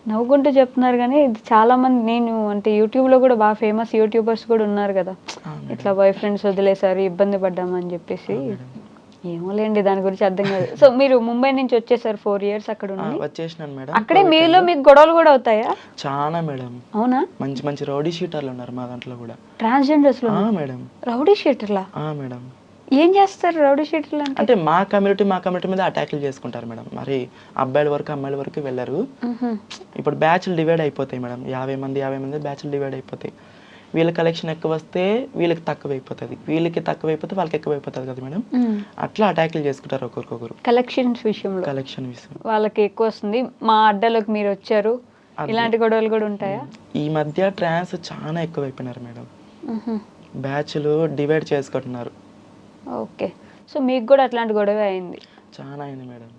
నవ్వుకుంటూ చెప్తున్నారు కానీ ఇది చాలా మంది, నేను అంటే యూట్యూబ్లో కూడా బాగా ఫేమస్ యూట్యూబర్స్ కూడా ఉన్నారు కదా, ఇట్లా బాయ్ ఫ్రెండ్స్ వదిలేసారు ఇబ్బంది పడ్డామని చెప్పేసి. ఏమోలేండి, దాని గురించి అర్థం కాదు. సో మీరు ముంబై నుంచి వచ్చేసారు, 4 years అక్కడ వచ్చేసినాను మేడం. అక్కడే మీలో మీకు గొడవలు కూడా అవుతాయా? చాలా మేడం. అవునా? మంచి మంచి రౌడీ షీటర్లు ఉన్నారు మా దాంట్లో కూడా. ట్రాన్స్జెండర్స్ లో మేడం రౌడీ షీటర్లా? మేడం. ఏం చేస్తారు రౌడీ షీటర్లు అంటే మా కమ్యూనిటీ మీద అటాక్లు చేసుకుంటారు మేడం. మరి అబ్బాయిల వరకు వెళ్ళరు. ఇప్పుడు బ్యాచ్లు డివైడ్ అయిపోతాయి మేడం, 50 మంది బ్యాచ్లు డివైడ్ అయిపోతాయి. వీళ్ళ కలెక్షన్ ఎక్కువ వస్తే వీళ్ళకి తక్కువ అయిపోతుంది, వీళ్ళకి తక్కువ అయిపోతే వాళ్ళకి ఎక్కువ అయిపోతుంది కదా మేడం. అట్లా అటాక్లు చేసుకుంటారు ఒకరికొకరు. కలెక్షన్ విషయం వాళ్ళకి ఎక్కువ వస్తుంది, మా అడ్డలోకి మీరు వచ్చారు, ఇలాంటి గొడవలు కూడా ఉంటాయా? ఈ మధ్య ట్రాన్స్ చాలా ఎక్కువ అయిపోయినారు మేడం, బ్యాచ్లు డివైడ్ చేసుకుంటున్నారు. ఓకే, సో మీకు కూడా అట్లాంటి గొడవ అయింది? చాలా అయింది మేడం.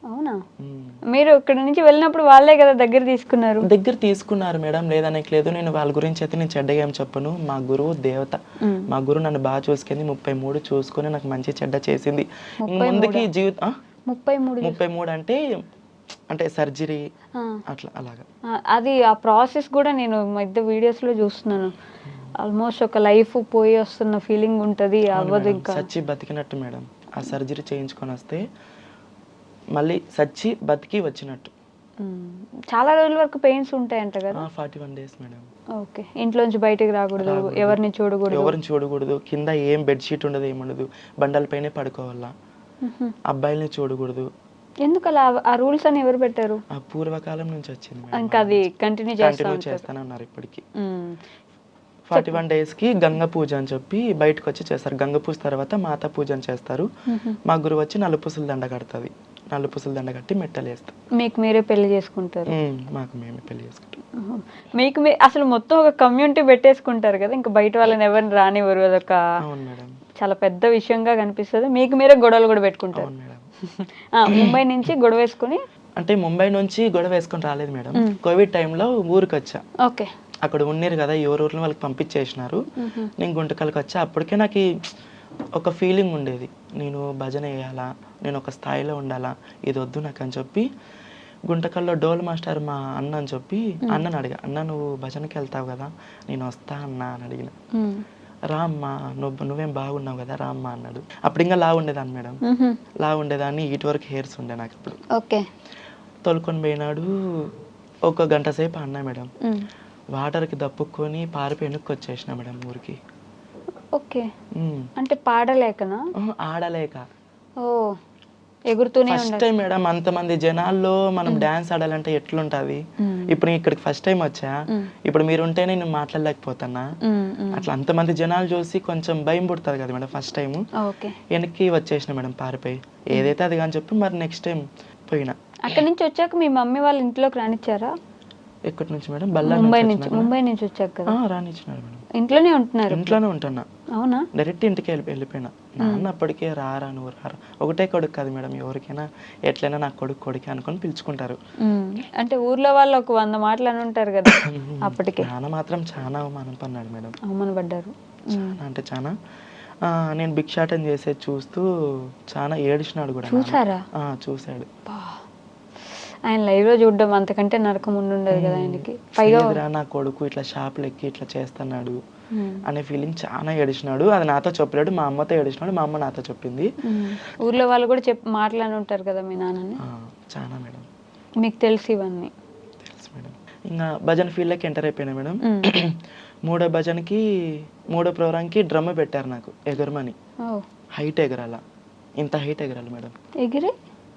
అవునా? మీరు ఇక్కడ నుంచి వెళ్ళినప్పుడు వాళ్ళే కదా దగ్గర తీసుకున్నారు మేడం, లేదనే లేదు. నేను వాళ్ళ గురించి అయితే నేను చెడ్డగా ఏం చెప్పను. మా గురువు దేవత, మా గురువు నన్ను బాగా చూసుకుంది. 33 చూసుకొని నాకు మంచి చెడ్డ చేసింది. ముందుకి జీవితం 33 అంటే సర్జరీ అట్లా అలాగా. అది ఆ ప్రాసెస్ కూడా నేను మధ్య వీడియోస్ లో చూస్తున్నాను. ఆల్మోస్ట్ ఒక లైఫ్ పోయి వస్తున్న ఫీలింగ్ ఉంటుంది, అవ్వదు ఇంకా. సచ్చి బతికినట్టు మేడం. ఆ సర్జరీ చేయించుకొని వస్తే మళ్ళీ సచ్చి బతికి వచ్చినట్టు. చాలా రోజుల వరకు పెయిన్స్ ఉంటాయంట కదా? 41 days మేడం. ఓకే, ఇంట్లోంచి బయటకు రాకూడదు, ఎవరిని చూడకూడదు, కింద ఏం బెడ్షీట్ ఉండదు, ఏముండదు, బండలపైనే పడుకోవాలా, అబ్బాయిల్ని చూడకూడదు. ఎందుకు అలా? ఆ రూల్స్ అని ఎవరు పెట్టారు? ఆ పూర్వకాలం నుంచి వచ్చింది. ఇంకా అది కంటిన్యూ చేస్తానే ఉన్నారు ఇప్పటికి. 41 daysకి గంగ పూజ అని చెప్పి బయటకు వచ్చి చేస్తారు. గంగ పూజ తర్వాత మాతా పూజ అని చేస్తారు. మా గురువు వచ్చి నలుపుసుల దండ కడుతుంది. నలుపుసుల దండ కట్టి మెట్టలు వేస్తారు. మీకు మీరే పెళ్లి చేసుకుంటారు? మాకు మేమే పెళ్లి చేసుకుంటాం. మీకు అసలు మొత్తం ఒక కమ్యూనిటీ పెట్టేసుకుంటారు కదా, ఇంకా బయట వాళ్ళని ఎవరిని రానివ్వరు. అదొక చాలా పెద్ద విషయంగా కనిపిస్తుంది. మీకు మీరే గొడవలు కూడా పెట్టుకుంటారు. ముంబై నుంచి గొడవ వేసుకుని? అంటే ముంబై నుంచి గొడవ వేసుకొని రాలేదు మేడం, కోవిడ్ టైంలో ఊరికి వచ్చా. ఓకే, అక్కడ ఉన్నారు కదా ఎవరెవరిని వాళ్ళకి పంపించేసినారు. నేను గుంటకల్కి వచ్చి అప్పటికే నాకు ఒక ఫీలింగ్ ఉండేది, నేను భజన వేయాలా, నేను ఒక స్థాయిలో ఉండాలా, ఇది వద్దు నాకు అని చెప్పి గుంటకల్లో డోల్ మాస్టర్ మా అన్న అని చెప్పి అన్నని అడిగా, అన్న నువ్వు భజనకి వెళ్తావు కదా, నేను వస్తా అన్నా అని అడిగిన. రామ్మా నువ్వేం బాగున్నావు కదా రామ్మా అన్నాడు. అప్పుడు ఇంకా లా ఉండేదాన్ని మేడం, లా ఉండేదాన్ని ఇటు వరకు హెయిర్స్ ఉండే నాకు. ఇప్పుడు ఓకే తోలుకొని పోయినాడు. ఒక గంట సేపు అన్నా మేడం, వాటర్కి దప్పుకొని పారిపోయి వెనక్కి వచ్చేసిన మేడం ఊరికి. ఓకే అంటే పాడలేకనా? ఆడలేక. ఓ ఎగురుతూనే ఫస్ట్ టైం మేడం అంతమంది జనాల్లో మనం డాన్స్ ఆడాలంటే ఎట్లుంటది. ఇప్పుడు నేను ఇక్కడికి ఫస్ట్ టైం వచ్చా, ఇప్పుడు మీరు ఉంటేనే నేను మాట్లాడలేకపోతున్నా. అట్లా అంతమంది జనాలు చూసి కొంచెం భయం పుడుతుంది కదా మేడం. ఫస్ట్ టైం వెనక్కి వచ్చేసిన మేడం పారిపోయి, ఏదైతే అది కానీ చెప్పి మరి నెక్స్ట్ టైం పోయినా. అక్కడి నుంచి వచ్చాక మీ మమ్మీ వాళ్ళ ఇంట్లోకి రానిచ్చారా? ఎక్కడి నుంచి మేడం? ముంబై నుంచి వచ్చాక కదా రానిచ్చినాడు మేడం. ఇంట్లోనే ఉంటున్నారు? ఇంట్లోనే ఉంటున్నా. అవునా? డైరెక్ట్ ఇంటికి వెళ్ళిపోయినా. నాన్న అప్పటికే రారా నువ్వు రారా, ఒకటే కొడుకు కాదు మేడం, ఎవరికైనా ఎట్లయినా నా కొడుకు అనుకొని పిలుచుకుంటారు. అంటే ఊర్లో వాళ్ళు ఒక 100 మాటలు అని ఉంటారు కదా అప్పటికే. నాన్న మాత్రం చాలా అవమానం పన్నాడు మేడం. అవమానపడ్డారు చాలా అంటే చాలా. నేను భిక్షాటం చేసేది చూస్తూ చాలా ఏడిచినాడు కూడా. చూసారా? చూశాడు. ఆయన లైవ్ లో చూడడం అంతకంటే నరకం ఉండదు కదా ఆయనకి. పైగా నా కొడుకు ఇట్లా షాపులు ఎక్కి ఇట్లా చేస్తున్నాడు అనే ఫీలింగ్ చాలా ఏడిచినాడు. అది నాతో చెప్పలేడు, మా అమ్మతో ఏడిచినాడు, మా అమ్మ నాతో చెప్పింది. ఊర్లో వాళ్ళు కూడా మాట్లాడి ఉంటారు కదా మీ నాన్నని? చాలా మేడం. మీకు తెలుసు ఇవన్నీ? తెలుసు మేడం. ఇంకా భజన ఫీల్డ్లోకి ఎంటర్ అయిపోయినా మేడం. మూడో ప్రోగ్రాంకి డ్రమ్ పెట్టారు నాకు ఎగరమని. హైట్ ఎగరాల, ఇంత హైట్ ఎగరాలి మేడం.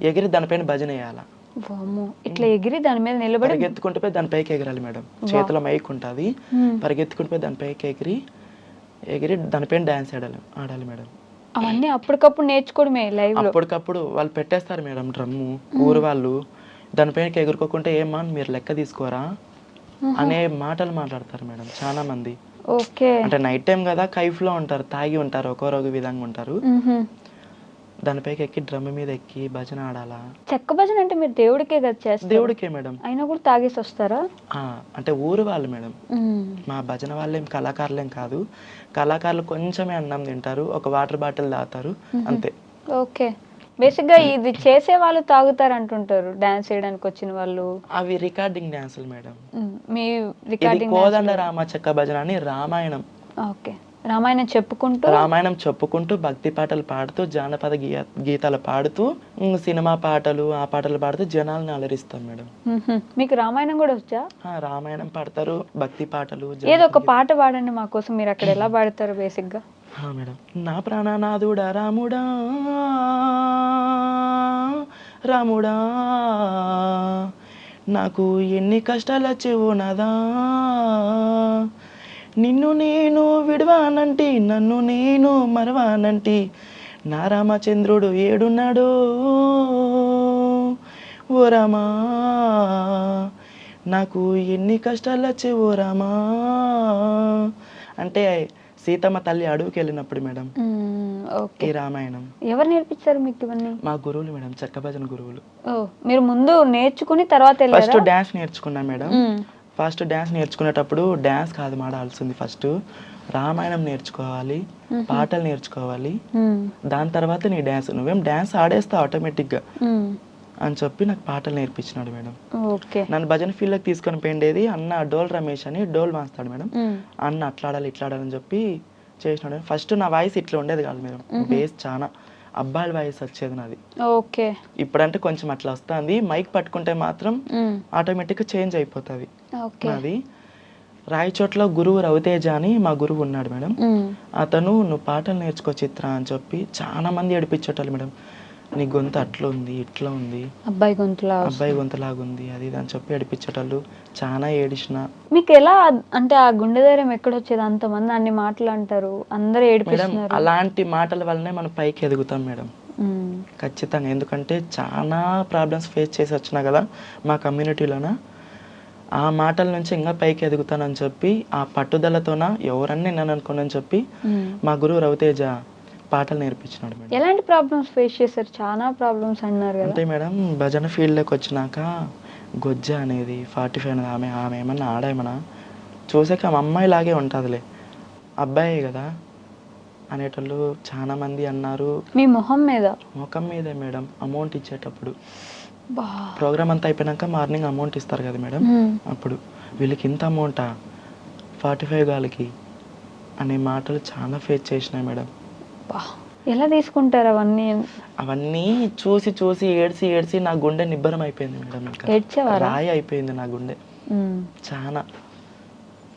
ఎగిరి దానిపైన భజన వేయాలా. ఇట్లా ఎగిరి దాని మీద నిలబడి పరిగెత్తుకుంటూ పోయి దాని పైకి ఎగరాలి మేడం. చేతిలో మైక్ ఉంటుంది, పరిగెత్తుకుంటూ పోయి దాని పైకి ఎగిరి దానిపైన డాన్స్ ఆడాలి మేడం. అవన్నీ అప్పటికప్పుడు నేర్చుకోవడమే లైవ్ లో? అప్పటికప్పుడు వాళ్ళు పెట్టేస్తారు మేడం డ్రమ్ము. ఊరు వాళ్ళు దానిపైన ఎగురుకోకుంటే ఏమా మీరు లెక్క తీసుకోరా అనే మాటలు మాట్లాడతారు మేడం చాలా మంది. ఓకే. అంటే నైట్ టైం కదా, కైఫ్ లో ఉంటారు, తాగి ఉంటారు, ఒక్కొక్క విధంగా ఉంటారు. దానిపైకి ఎక్కి డ్రమ్ మీద ఎక్కి భజన ఆడాలా. చెక్క భజన అంటే మీరు దేవుడికే కదా చేస్తారు? దేవుడికే మేడం. అయినా కూడా తాగేసి వస్తారా? అంటే ఊరు వాళ్ళు మేడం, మా భజన వాళ్ళు ఏం కళాకారులేం కాదు. కళాకారులు కొంచెమే అన్నం తింటారు, ఒక వాటర్ బాటిల్ తాగుతారు అంతే. ఓకే. బేసిక్ గా ఇది చేసే వాళ్ళు తాగుతారు అంటుంటారు, డాన్స్ చేయడానికి వచ్చిన వాళ్ళు. అవి రికార్డింగ్ డాన్సులు మేడం. మీ రికార్డింగ్ కోదండ రామ చెక్క భజన అని రామాయణం. ఓకే. రామాయణం చెప్పుకుంటూ భక్తి పాటలు పాడుతూ జానపద గీతాలు పాడుతూ సినిమా పాటలు ఆ పాటలు పాడుతూ జనాలను అలరిస్తాం మేడం. మీకు రామాయణం కూడా వచ్చా? రామాయణం పాడతారు, భక్తి పాటలు. ఏదో ఒక పాట పాడండి మా కోసం. మీరు అక్కడ ఎలా పాడతారు బేసిక్ గా? మేడం. నా ప్రాణనాథుడా రాముడా రాముడా, నాకు ఎన్ని కష్టాలు వచ్చేవో నాదా, నిన్ను నేను విడవానంటి, నన్ను నేను మరవానంటి, నా రామచంద్రుడు ఏడున్నాడో ఓ రామా, నాకు ఎన్ని కష్టాలు వచ్చే ఓ రామా. అంటే సీతమ్మ తల్లి అడవికి వెళ్ళినప్పుడు మేడం ఈ రామాయణం. ఎవరు నేర్పించారు మీకు ఇవన్నీ? మా గురువులు మేడం, చెక్క భజన గురువులు. మీరు ముందు నేర్చుకుని తర్వాత ఫస్ట్ డాన్స్ నేర్చుకున్నా మేడం. ఫస్ట్ డాన్స్ నేర్చుకునేటప్పుడు డాన్స్ కాదు మాడాల్సింది, ఫస్ట్ రామాయణం నేర్చుకోవాలి, పాటలు నేర్చుకోవాలి, దాని తర్వాత నీ డాన్స్. నువ్వేం డాన్స్ ఆడేస్తావు ఆటోమేటిక్గా అని చెప్పి నాకు పాటలు నేర్పించినాడు మేడం. నన్ను భజన ఫీల్డ్లోకి తీసుకొని పోయిండేది అన్న డోల్ రమేష్ అని, డోల్ వాస్తాడు మేడం. అన్న అట్లా ఆడాలి ఇట్లా ఆడాలని చెప్పి చేసినాడు. ఫస్ట్ నా వాయిస్ ఇట్లా ఉండేది కాదు మేడం, బేస్ చాలా అబ్బాయిల వాయిస్ వచ్చేది నాది. ఓకే. ఇప్పుడంటే కొంచెం అట్లా వస్తుంది, మైక్ పట్టుకుంటే మాత్రం ఆటోమేటిక్గా చేంజ్ అయిపోతుంది నాది. రాయచోట్ల గురువు రవితేజ అని మా గురువు ఉన్నాడు మేడం. అతను నువ్వు పాటలు నేర్చుకో చిత్ర అని చెప్పి చాలా మంది ఏడిపించేటోళ్ళు మేడం. నీ గొంతు అట్లా ఉంది, ఇట్లా ఉంది, అబ్బాయి గొంతులాగా ఉంది, అది ఇది అని చెప్పి ఏడిపించేటోళ్ళు. చాలా ఏడిచిన. మీకు ఎలా అంటే ఆ గుండె ధైర్యం ఎక్కడొచ్చేది? అంతమంది అన్ని మాటలు అంటారు, అందరూ ఏడిపిస్తున్నారు. అలాంటి మాటల వల్లనే మనం పైకి ఎదుగుతాం మేడం ఖచ్చితంగా. ఎందుకంటే చాలా ప్రాబ్లమ్స్ ఫేస్ చేసి వచ్చినా కదా మా కమ్యూనిటీలోన. ఆ మాటల నుంచి ఇంకా పైకి ఎదుగుతానని చెప్పి ఆ పట్టుదలతోన ఎవరన్నా నేను అనుకోనని చెప్పి మా గురువు రవితేజ పాటలు నేర్పించినాడు మేడం. ఎలాంటి ప్రాబ్లమ్స్ ఫేస్ చేశారు? చాలా ప్రాబ్లమ్స్ అన్నారు కదా. అంటే మేడం భజన ఫీల్డ్లోకి వచ్చినాక గొజ్జ అనేది 45 ఆమె ఏమన్నా ఆడేమన్నా చూసాక మా అమ్మాయి లాగే ఉంటుందిలే, అబ్బాయి కదా అనేటోళ్ళు చాలా మంది అన్నారు. మీ మొహం మీద? ముఖం మీదే మేడం. అమౌంట్ ఇచ్చేటప్పుడు బా. ప్రోగ్రామ్ అంతా అయిపోయాక మార్నింగ్ అమౌంట్ ఇస్తారు కదా మేడం, అప్పుడు వీళ్ళకి ఇంత అమౌంటా 45 గాలకి అనే మాటలు చాలా ఫేస్ చేసినాయి మేడం. బా. ఎలా తీసుకుంటారు అవన్నీ? అవన్నీ చూసి చూసి ఏడ్చి ఏడ్చి నా గుండె నిబ్బరం అయిపోయింది మేడం. ఇంకా ఏడ్చేవారా? రాయి అయిపోయింది నా గుండె చాలా.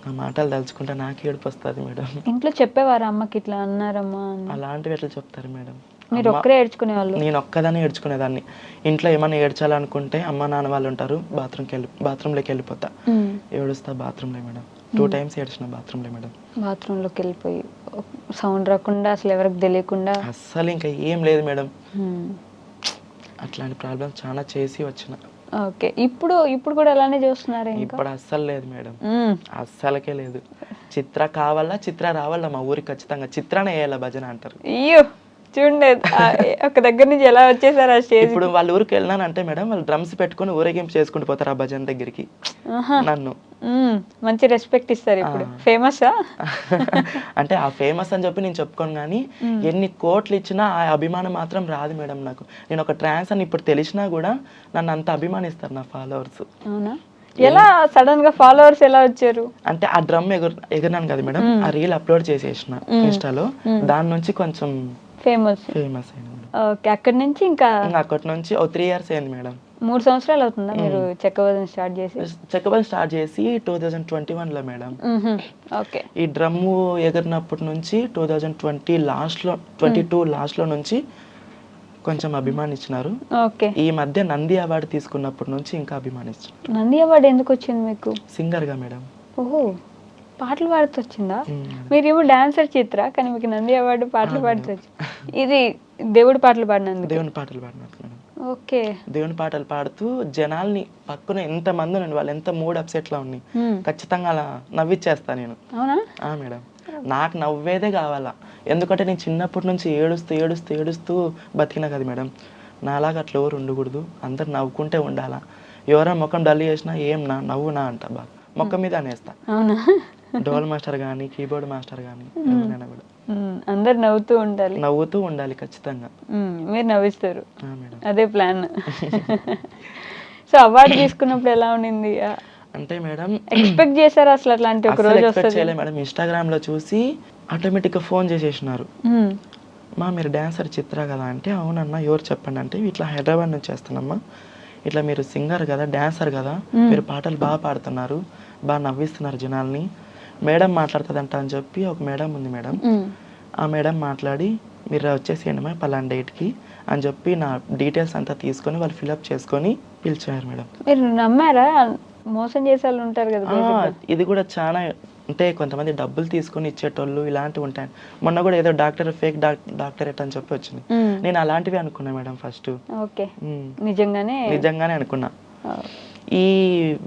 ఆ మాటలు తలుచుకుంటే నాకు ఏడుపు వస్తుంది మేడం. ఇంట్లో చెప్పేవారా అమ్మకి ఇట్లా అన్నారమ్మా అని? అలాంటివి ఎట్లా చెప్తారు మేడం? మీరు ఒక్కరే ఏడ్చుకునేవాళ్ళు? నేను ఒక్కదాన్ని ఏడ్చుకునేదాన్ని. ఇంట్లో ఏమైనా ఏడ్చాలనుకుంటే అమ్మ నాన్న వాళ్ళు ఉంటారు, బాత్రూంలోకి వెళ్ళిపోతా, ఏడుస్తా బాత్రూంలో మేడం. 2 times ఏడ్చిన బాత్రూంలో మేడం. బాత్రూంలోకి వెళ్ళిపోయి సౌండ్ రాకుండా అసలు ఎవరికి తెలియకుండా? అస్సలు ఇంకా ఏం లేదు మేడం. అట్లాంటి ప్రాబ్లమ్స్ చాలా చేసి వచ్చిన. ఓకే. ఇప్పుడు కూడా అలానే చూస్తున్నారు? ఇప్పుడు అస్సలు లేదు మేడం, అస్సలకే లేదు. చిత్ర కావాలా, చిత్ర రావాలా మా ఊరికి ఖచ్చితంగా, చిత్రానే వేయాల భజన అంటారు. అయ్యో చూడండి, ఒక దగ్గర నుంచి ఎలా వచ్చేసారు ఆ స్టేజ్. ఇప్పుడు వాళ్ళ ఊరికి వెళ్ళినానంటే మేడం, వాళ్ళు డ్రమ్స్ పెట్టుకుని ఊరేగింపు చేసుకుంటూ పోతారు ఆ భజన దగ్గరికి నన్ను. మంచి రెస్పెక్ట్ ఇస్తారు. ఇప్పుడు ఫేమసా? అంటే ఆ ఫేమస్ అని చెప్పి నేను చెప్పుకోను, కానీ ఎన్ని కోట్లు ఇచ్చినా ఆ అభిమానం మాత్రం రాదు మేడం నాకు. నేను ఒక ట్రాన్స్ అని ఇప్పుడు తెలిసినా కూడా నన్ను అంత అభిమానిస్తారు నా ఫాలోవర్స్. అవునా? ఎలా సడన్ గా ఫాలోవర్స్ ఎలా వచ్చారు? అంటే ఆ డ్రమ్ ఎగిరినాను కదా మేడం, ఆ రీల్ అప్లోడ్ చేసేసిన ఇన్స్టాలో, దాని నుంచి కొంచెం ఫేమస్ అయింది. ఓకే. అక్కడి నుంచి ఇంకా అక్కడి నుంచి 3 years అయింది మేడం. 3 సంవత్సరాలు అవుతుందా మీరు చెక్కబదన స్టార్ట్ చేసి? చెక్కబదన స్టార్ట్ చేసి 2021లో మేడం. ఓకే. ఈ డ్రమ్ము ఎగిరినప్పటి నుంచి 2020 లాస్ట్లో 22 లాస్ట్లో నుంచి కొంచెం అభిమానించినారు. ఓకే. ఈ మధ్య నంది అవార్డు తీసుకున్నప్పటి నుంచి ఇంకా అభిమానించారు. నంది అవార్డు ఎందుకు వచ్చింది మీకు? సింగర్గా మేడం. ఓహో, పాటలు పాడుతూ వచ్చిందా? మీరేమో డాన్సర్ చిత్ర, కానీ మీకు నంది అవార్డు పాటలు పాడుతూ వచ్చింది. ఇది దేవుడి పాటలు పాడినందుకు? దేవుని పాటలు పాడినందుకు మేడం. ఓకే. దేవుని పాటలు పాడుతూ జనాల్ని పక్కన ఎంత మంది ఉండండి, వాళ్ళు ఎంత మూడ్ అప్సెట్లో ఉన్నాయి, ఖచ్చితంగా అలా నవ్విచ్చేస్తా నేను. అవునా? మేడం, నాకు నవ్వేదే కావాలా. ఎందుకంటే నేను చిన్నప్పటి నుంచి ఏడుస్తూ ఏడుస్తూ ఏడుస్తూ బతికినా కదా మేడం. నాలాగా అట్లా ఎవరు ఉండకూడదు, అందరు నవ్వుకుంటే ఉండాలా. ఎవరైనా ముఖం డల్ చేసినా ఏం నా నవ్వునా అంట, బాగా మొక్క మీద అనేస్తా. అవునా? డోల్ మాస్టర్ కానీ కీబోర్డ్ మాస్టర్ కానీ ఎవరైనా కూడా అందరు నవ్వుతూ ఉండాలి ఖచ్చితంగా. మీరు నవ్విస్తారు, మేడం. అదే ప్లాన్. సో అవార్డు తీసుకున్నప్పుడు ఎలా ఉండింది? అంటే మేడం, ఎక్స్పెక్ట్ చేశారు అసలు అట్లాంటి ఒక రోజు వస్తుంది? చేయలేదు మేడం. ఇన్స్టాగ్రామ్ లో చూసి ఆటోమేటిక్గా ఫోన్ చేసేసినారు. మీరు డాన్సర్ చిత్ర కదా అంటే, అవునన్నా ఎవరు చెప్పండి అంటే, ఇట్లా హైదరాబాద్ నుంచి వస్తానమ్మా, ఇట్లా మీరు సింగర్ కదా, డాన్సర్ కదా, మీరు పాటలు బాగా పాడుతున్నారు, బాగా నవ్విస్తున్నారు జనాల్ని, మేడం మాట్లాడుతుందంట అని చెప్పి ఒక మేడం ఉంది మేడం. ఆ మేడం మాట్లాడి మీరు వచ్చేసేయండి మా పలానా డేట్కి అని చెప్పి నా డీటెయిల్స్ అంతా తీసుకొని వాళ్ళు ఫిల్అప్ చేసుకొని పిలిచారు మేడం. మీరు నమ్మారా? మోసం చేసే వాళ్ళు ఉంటారు కదా. ఇది కూడా చాలా, అంటే కొంతమంది డబ్బులు తీసుకొని ఇచ్చేటోళ్ళు ఇలాంటివి ఉంటాయి. మొన్న కూడా ఏదో ఫేక్ డాక్టరేట్ అని చెప్పి వచ్చింది. నేను అలాంటివి అనుకున్నా మేడం ఫస్ట్. ఓకే. నిజంగానే అనుకున్నా. ఈ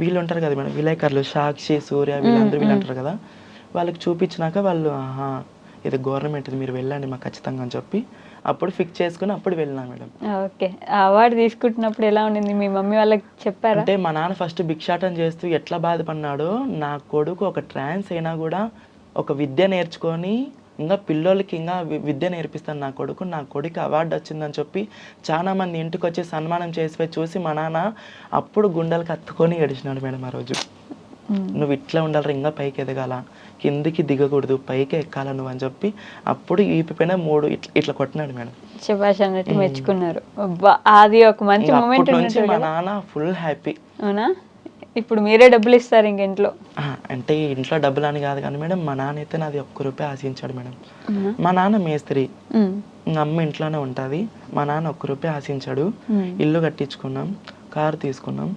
వీళ్ళు ఉంటారు కదా మేడం, విలేకరులు, సాక్షి, సూర్య, వీళ్ళందరూ వీళ్ళు అంటారు కదా, వాళ్ళకి చూపించినాక వాళ్ళు ఇది గవర్నమెంట్, మీరు వెళ్ళండి మాకు ఖచ్చితంగా అని చెప్పి అప్పుడు ఫిక్స్ చేసుకుని అప్పుడు వెళ్ళినా మేడం. ఓకే. అవార్డు తీసుకుంటున్నప్పుడు ఎలా ఉండింది? మీ మమ్మీ వాళ్ళకి చెప్పారా? అంటే మా నాన్న ఫస్ట్ భిక్షాటం చేస్తూ ఎట్లా బాధపడినాడో, నా కొడుకు ఒక ట్రాన్స్ అయినా కూడా ఒక విద్య నేర్చుకొని ఇంకా పిల్లోళ్ళకి ఇంకా విద్య నేర్పిస్తాను నా కొడుకు అవార్డు వచ్చిందని చెప్పి చాలా మంది ఇంటికి వచ్చి సన్మానం చేసి చూసి మా నాన్న అప్పుడు గుండెలకు హత్తుకొని ఏడిచినాడు మేడం. ఆ రోజు నువ్వు ఇట్లా ఉండాలి, ఇంకా పైకి ఎదగాల, కిందికి దిగకూడదు, పైకి ఎక్కాల నువ్వు అని చెప్పి అప్పుడు ఈపి పైన 3 ఇట్లా కొట్టినాడు మేడం. శభాష్ అన్నట్టు మెచ్చుకున్నారు. అది ఒక మంచి మూమెంట్. మా నాన్న ఫుల్ హ్యాపీ. అవునా? ఇప్పుడు మీరే డబ్బులు ఇస్తారు ఇంక ఇంట్లో? అంటే ఇంట్లో డబ్బులు అని కాదు కానీ మేడం, మా నాన్న అయితే నాది ₹1 ఆశించాడు మేడం. మా నాన్న మేస్త్రి, అమ్మ ఇంట్లోనే ఉంటుంది. మా నాన్న ₹1 ఆశించాడు. ఇల్లు కట్టించుకున్నాం, కారు తీసుకున్నాం,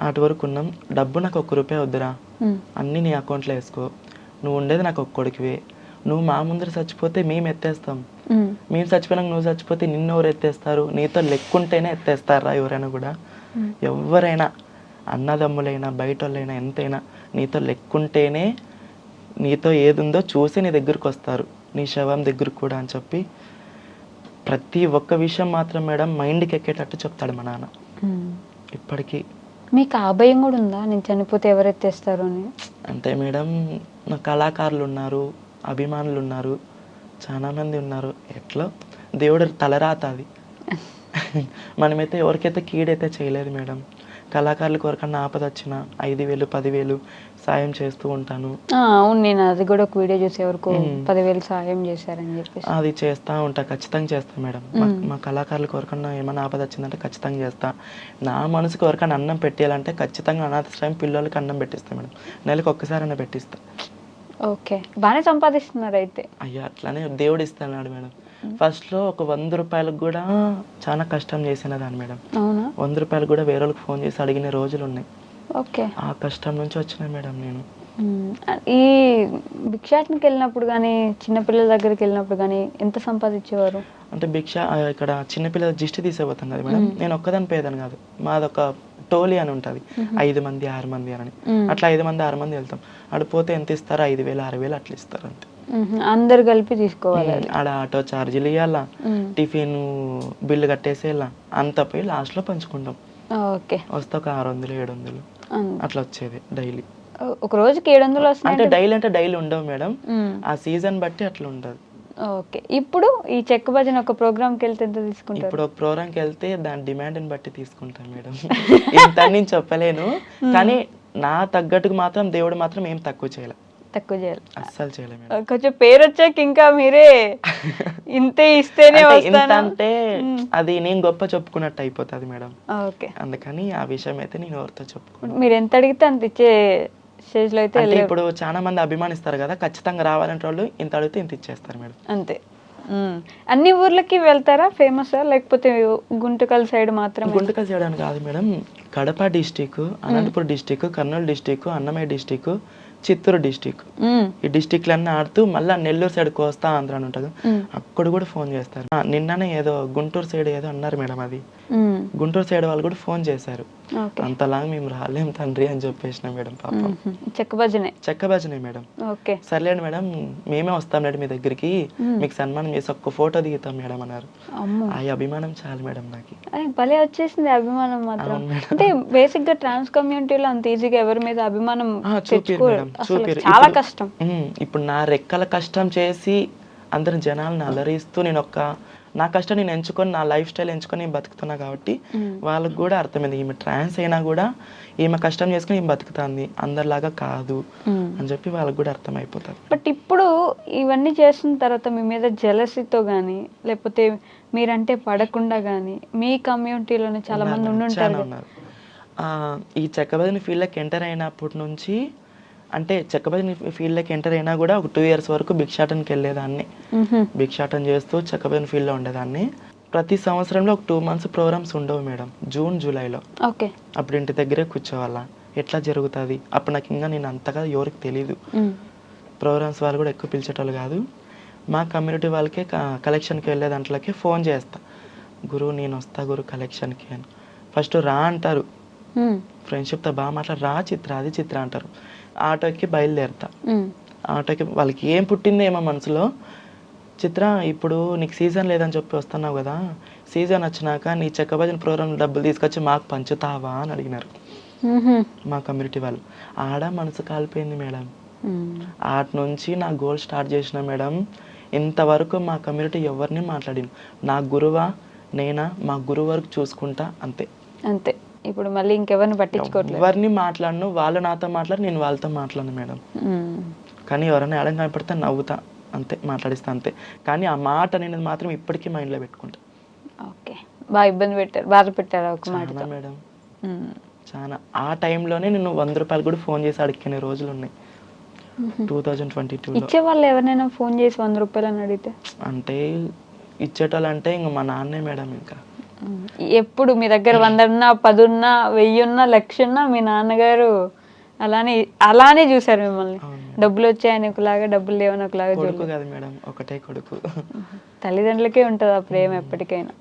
అటు వరకు ఉన్నాం. డబ్బు నాకు ₹1 వద్దురా, అన్నీ నీ అకౌంట్లో వేసుకో, నువ్వు ఉండేది నాకు ఒక కొడుకువే, నువ్వు మా ముందర చచ్చిపోతే మేము ఎత్తేస్తాం, మేము చచ్చిపోయినాక నువ్వు చచ్చిపోతే నిన్ను ఎవరు ఎత్తేస్తారు, నీతో లెక్కుంటేనే ఎత్తేస్తారా ఎవరైనా కూడా, ఎవరైనా అన్నదమ్ములైనా బయట వాళ్ళైనా ఎంతైనా నీతో లెక్కుంటేనే, నీతో ఏది ఉందో చూసి నీ దగ్గరకు వస్తారు, నీ శవం దగ్గరకు కూడా అని చెప్పి ప్రతి ఒక్క విషయం మాత్రం మేడం మైండ్కి ఎక్కేటట్టు చెప్తాడు మా నాన్న ఇప్పటికీ. మీకు ఆ భయం కూడా ఉందా, నేను చనిపోతే ఎవరు ఎత్తేస్తారు అని? అంటే మేడం నా కళాకారులు ఉన్నారు, అభిమానులు ఉన్నారు, చాలా మంది ఉన్నారు. ఎట్లా దేవుడు తలరాత అది. మనమైతే ఎవరికైతే కీడైతే చేయలేదు మేడం. కళాకారులకు ఎవరికన్నా ఆపద వచ్చినా 5,000 10,000 సాయం చేస్తూ ఉంటాను. అవును, నేను అది కూడా ఒక వీడియో చూసి ఎవరికో 10,000 సాయం చేశారని చెప్పేసి. అది చేస్తూ ఉంటా, ఖచ్చితంగా చేస్తా మేడం. మా కళాకారులకు ఎవరికన్నా ఏమైనా ఆపద వచ్చిందంటే ఖచ్చితంగా చేస్తా. నా మనసుకు ఎవరికైనా అన్నం పెట్టేయాలంటే ఖచ్చితంగా అనాథాశ్రయం పిల్లలకి అన్నం పెట్టిస్తా మేడం. నెలకు ఒక్కసారైనా పెట్టిస్తా. ఓకే, బాగానే సంపాదిస్తున్నారు అయితే. అయ్యా అట్లానే దేవుడు ఇస్తున్నాడు మేడం. ఫస్ట్లో ఒక 100 రూపాయలకు కూడా చాలా కష్టం చేసిన దాన్ని మేడం. అవునా? 100 రూపాయలు కూడా వేరే వాళ్ళకి ఫోన్ చేసి అడిగిన రోజులు ఉన్నాయి. ఓకే, ఆ కష్టం నుంచి వచ్చిన మేడం నేను. ఈ భిక్షాటనకి వెళ్ళినప్పుడు కానీ చిన్నపిల్లల దగ్గరికి వెళ్ళినప్పుడు కానీ ఎంత సంపాదించేవారు? అంటే ఇక్కడ చిన్నపిల్లల దిష్టి తీసేపోతాం కదా మేడం. నేను ఒక్కదాని పేదని కాదు, మాదొక టోలీ అని ఉంటుంది, 5 మంది 6 మంది అని. అట్లా 5 మంది 6 మంది వెళ్తాం. ఆడిపోతే ఎంత ఇస్తారు? 5,000 6,000 అట్లా ఇస్తారు అంతే. అందరు కలిపి తీసుకోవాలి. ఆడ ఆటో ఛార్జీలు ఇవ్వాలా, టిఫిన్ బిల్లు కట్టేసేలా, అంత పోయి లాస్ట్లో పంచుకుంటాం. ఓకే, వస్తే ఒక 600 700 అట్లా వచ్చేది డైలీ. ఒక రోజుకి 700 వస్తాయి అంటే డైలీ ఉండవు మేడం, ఆ సీజన్ బట్టి అట్లా ఉంటుంది. ఓకే, ఇప్పుడు ఈ చెక్క భజన ఒక ప్రోగ్రామ్కి వెళ్తే ఎంత తీసుకుంటారు? ఇప్పుడు ఒక ప్రోగ్రామ్కి వెళ్తే దాని డిమాండ్ని బట్టి తీసుకుంటాం మేడం. ఇంత నేను చెప్పలేను, కానీ నా తగ్గట్టుకు మాత్రం దేవుడు మాత్రం ఏం తక్కువ చేయాలి, అస్సలు చేయలేము. కొంచెం పేరు వచ్చాక ఇంకా మీరే ఇంతే ఇస్తేనే వస్తాను అంటే అది నేను గొప్ప చెప్పుకున్నట్టు అయిపోతుంది మేడం. ఓకే, అందుకని ఆ విషయం అయితే నేను ఎవరితో చెప్పుకున్నాను. మీరు ఎంత అడిగితే అంత ఇచ్చే స్టేజ్ లో అయితే ఇప్పుడు చాలా మంది అభిమానిస్తారు కదా, ఖచ్చితంగా రావాలంటే వాళ్ళు ఇంత అడిగితే ఇంత ఇచ్చేస్తారు మేడం. అంతే. అన్ని ఊర్లకి వెళ్తారా ఫేమస్, లేకపోతే గుంటకల్ సైడ్ మాత్రం? గుంటకల్ సైడ్ అని కాదు madam, Kadapa district, Anantapuram district, Kurnool district, Annamayya district, Chittoor district, ఈ డిస్టిక్లన్నీ ఆడుతూ మళ్ళీ నెల్లూరు సైడ్ కోస్తా ఆంధ్ర అని ఉంటుంది, అక్కడ కూడా ఫోన్ చేస్తారు. నిన్ననే ఏదో గుంటూరు సైడ్ ఏదో అన్నారు మేడం, అది గుంటూరు సైడ్ వాళ్ళు కూడా ఫోన్ చేశారు. అంతలాగా మేము రాలేం తండ్రి అని చెప్పేసిన మేడం. పాపం చెక్క భజనే మేడం. సర్లేండి మేడం, మేమే వస్తాం మేడం మీ దగ్గరికి, మీకు సన్మానం చేసి ఒక్క ఫోటో దిగుతాం మేడం అన్నారు. ఆ అభిమానం చాలు మేడం నాకు. భలే వచ్చేసింది అభిమానం మాత్రం. అంటే బేసిక్ గా ట్రాన్స్ కమ్యూనిటీలో అంత ఈజీగా ఎవరి మీద అభిమానం చూపిరు. చాలా కష్టం. ఇప్పుడు నా రెక్కల కష్టం చేసి అందరి జనాలను అలరిస్తూ నేను నా కష్టం నేను ఎంచుకొని, నా లైఫ్ స్టైల్ ఎంచుకొని బతుకుతున్నా కాబట్టి వాళ్ళకి కూడా అర్థమైంది, ఈమె ట్రాన్స్ అయినా కూడా ఈమె కష్టం చేసుకుని ఈమె బతుకుతుంది, అందరిలాగా కాదు అని చెప్పి వాళ్ళకి కూడా అర్థమైపోతుంది. బట్ ఇప్పుడు ఇవన్నీ చేసిన తర్వాత మీ మీద జెలసీతో కానీ, లేకపోతే మీరంటే పడకుండా కానీ మీ కమ్యూనిటీలోనే చాలా మంది ఉన్నారు. ఈ చెక్క భజన ఫీల్డ్లోకి ఎంటర్ అయినప్పటి నుంచి, అంటే చెక్క భజన ఫీల్డ్లోకి ఎంటర్ అయినా కూడా ఒక 2 years వరకు భిక్షాటనకి వెళ్ళేదాన్ని. భిక్షాటన చేస్తూ చెక్క భజన ఫీల్డ్లో ఉండేదాన్ని. ప్రతి సంవత్సరంలో ఒక 2 months ప్రోగ్రామ్స్ ఉండవు మేడం, జూన్ జూలైలో. అప్పుడు ఇంటి దగ్గరే కూర్చోవాల, ఎట్లా జరుగుతుంది అప్పుడు నాకు ఇంకా నేను అంతగా ఎవరికి తెలీదు. ప్రోగ్రామ్స్ వాళ్ళు కూడా ఎక్కువ పిలిచేటోళ్ళు కాదు. మా కమ్యూనిటీ వాళ్ళకే కలెక్షన్కి వెళ్ళే దాంట్లోకి ఫోన్ చేస్తా, గురువు నేను వస్తా గురు కలెక్షన్కి అని. ఫస్ట్ రా అంటారు, ఫ్రెండ్షిప్తో బాగా మాట్లాడి రా చిత్ర అది చిత్ర అంటారు. ఆటోకి బయలుదేరుతా. ఆటోకి వాళ్ళకి ఏం పుట్టిందో ఏమో మనసులో, చిత్ర ఇప్పుడు నీకు సీజన్ లేదని చెప్పి వస్తున్నావు కదా, సీజన్ వచ్చినాక నీ చెక్క భజన ప్రోగ్రామ్ డబ్బులు తీసుకొచ్చి మాకు పంచుతావా అని అడిగినారు మా కమ్యూనిటీ వాళ్ళు. ఆడ మనసు కాలిపోయింది మేడం. ఆట నుంచి నా గోల్ స్టార్ట్ చేసిన మేడం. ఇంతవరకు మా కమ్యూనిటీ ఎవరిని మాట్లాడింది, నా గురువా నేనా, మా గురువు వరకు చూసుకుంటా అంతే. ఇప్పుడు మళ్ళీ ఇంకెవరిని పట్టించుకోవట్లేదు, ఎవరిని మాట్లాడను, వాళ్ళు నాతో మాట్లాడి నేను వాళ్ళతో మాట్లాడను మేడం. కానీ ఎవరైనా ఎడం కనపడితే నవ్వుతా అంతే, మాట్లాడిస్తా అంతే. కానీ ఆ మాట అనేది మాత్రం ఇప్పటికీ మైండ్లో పెట్టుకుంటా. ఓకే, బాగా ఇబ్బంది పెట్టారు, బాధ పెట్టారు ఒక మాట మేడం. చాలా ఆ టైంలోనే నేను 100 రూపాయలు కూడా ఫోన్ చేసి అడిగిన రోజులు ఉన్నాయి 2022లో. ఇచ్చేవాళ్ళు ఎవరైనా ఫోన్ చేసి 100 రూపాయలు అని అడిగితే? అంటే ఇచ్చేటోళ్ళు అంటే ఇంకా మా నాన్నే మేడం. ఇంకా ఎప్పుడు మీ దగ్గర 100 ఉన్నా 10 ఉన్నా 1000 ఉన్నా 1,00,000 ఉన్నా మీ నాన్నగారు అలానే చూసారు మిమ్మల్ని. డబ్బులు వచ్చాయని ఒకలాగా, డబ్బులు లేవని ఒకలాగా. కొడుకు కాదు మేడం, ఒకటే కొడుకు. తల్లిదండ్రులకే ఉంటుంది ఆ ప్రేమ ఎప్పటికైనా.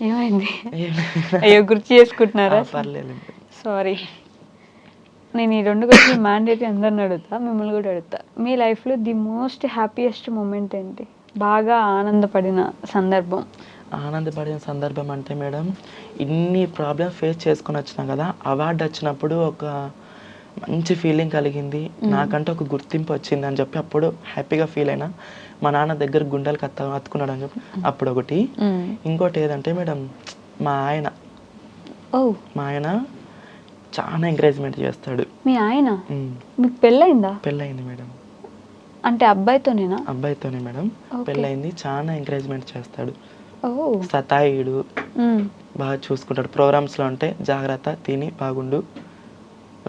ఏమైంది? అయ్యో గుర్తు చేసుకుంటున్నారా? పర్లేదు, సారీ. నేను ఈ 2 క్వశ్చన్లు మ్యాండేటరీ అందరిని అడుగుతా, మిమ్మల్ని కూడా అడుగుతా. మీ లైఫ్లో ది మోస్ట్ హ్యాపీయెస్ట్ మూమెంట్ ఏంటి? బాగా ఆనందపడిన సందర్భం? ఆనందపడిన సందర్భం అంటే మేడం, ఇన్ని ప్రాబ్లమ్ ఫేస్ చేసుకొని వచ్చినా కదా, అవార్డు వచ్చినప్పుడు ఒక మంచి ఫీలింగ్ కలిగింది. నాకంటే ఒక గుర్తింపు వచ్చింది అని చెప్పి అప్పుడు హ్యాపీగా ఫీల్ అయినా. మా నాన్న దగ్గర గుండెలకు హత్తుకున్నాడు అని చెప్పి అప్పుడు ఒకటి. ఇంకోటి ఏదంటే మేడం, మా ఆయన చాలా ఎంకరేజ్మెంట్ చేస్తాడు. మీ ఆయన మీకు పెళ్ళయిందా? పెళ్ళయింది మేడం. అంటే అబ్బాయితోనేనా? అబ్బాయితోనే మేడం పెళ్ళయింది. చాలా ఎంకరేజ్మెంట్ చేస్తాడు. ఓ సతాయిడు, బాగా చూసుకుంటాడు. ప్రోగ్రామ్స్లో ఉంటే జాగ్రత్త, తిని బాగుండు,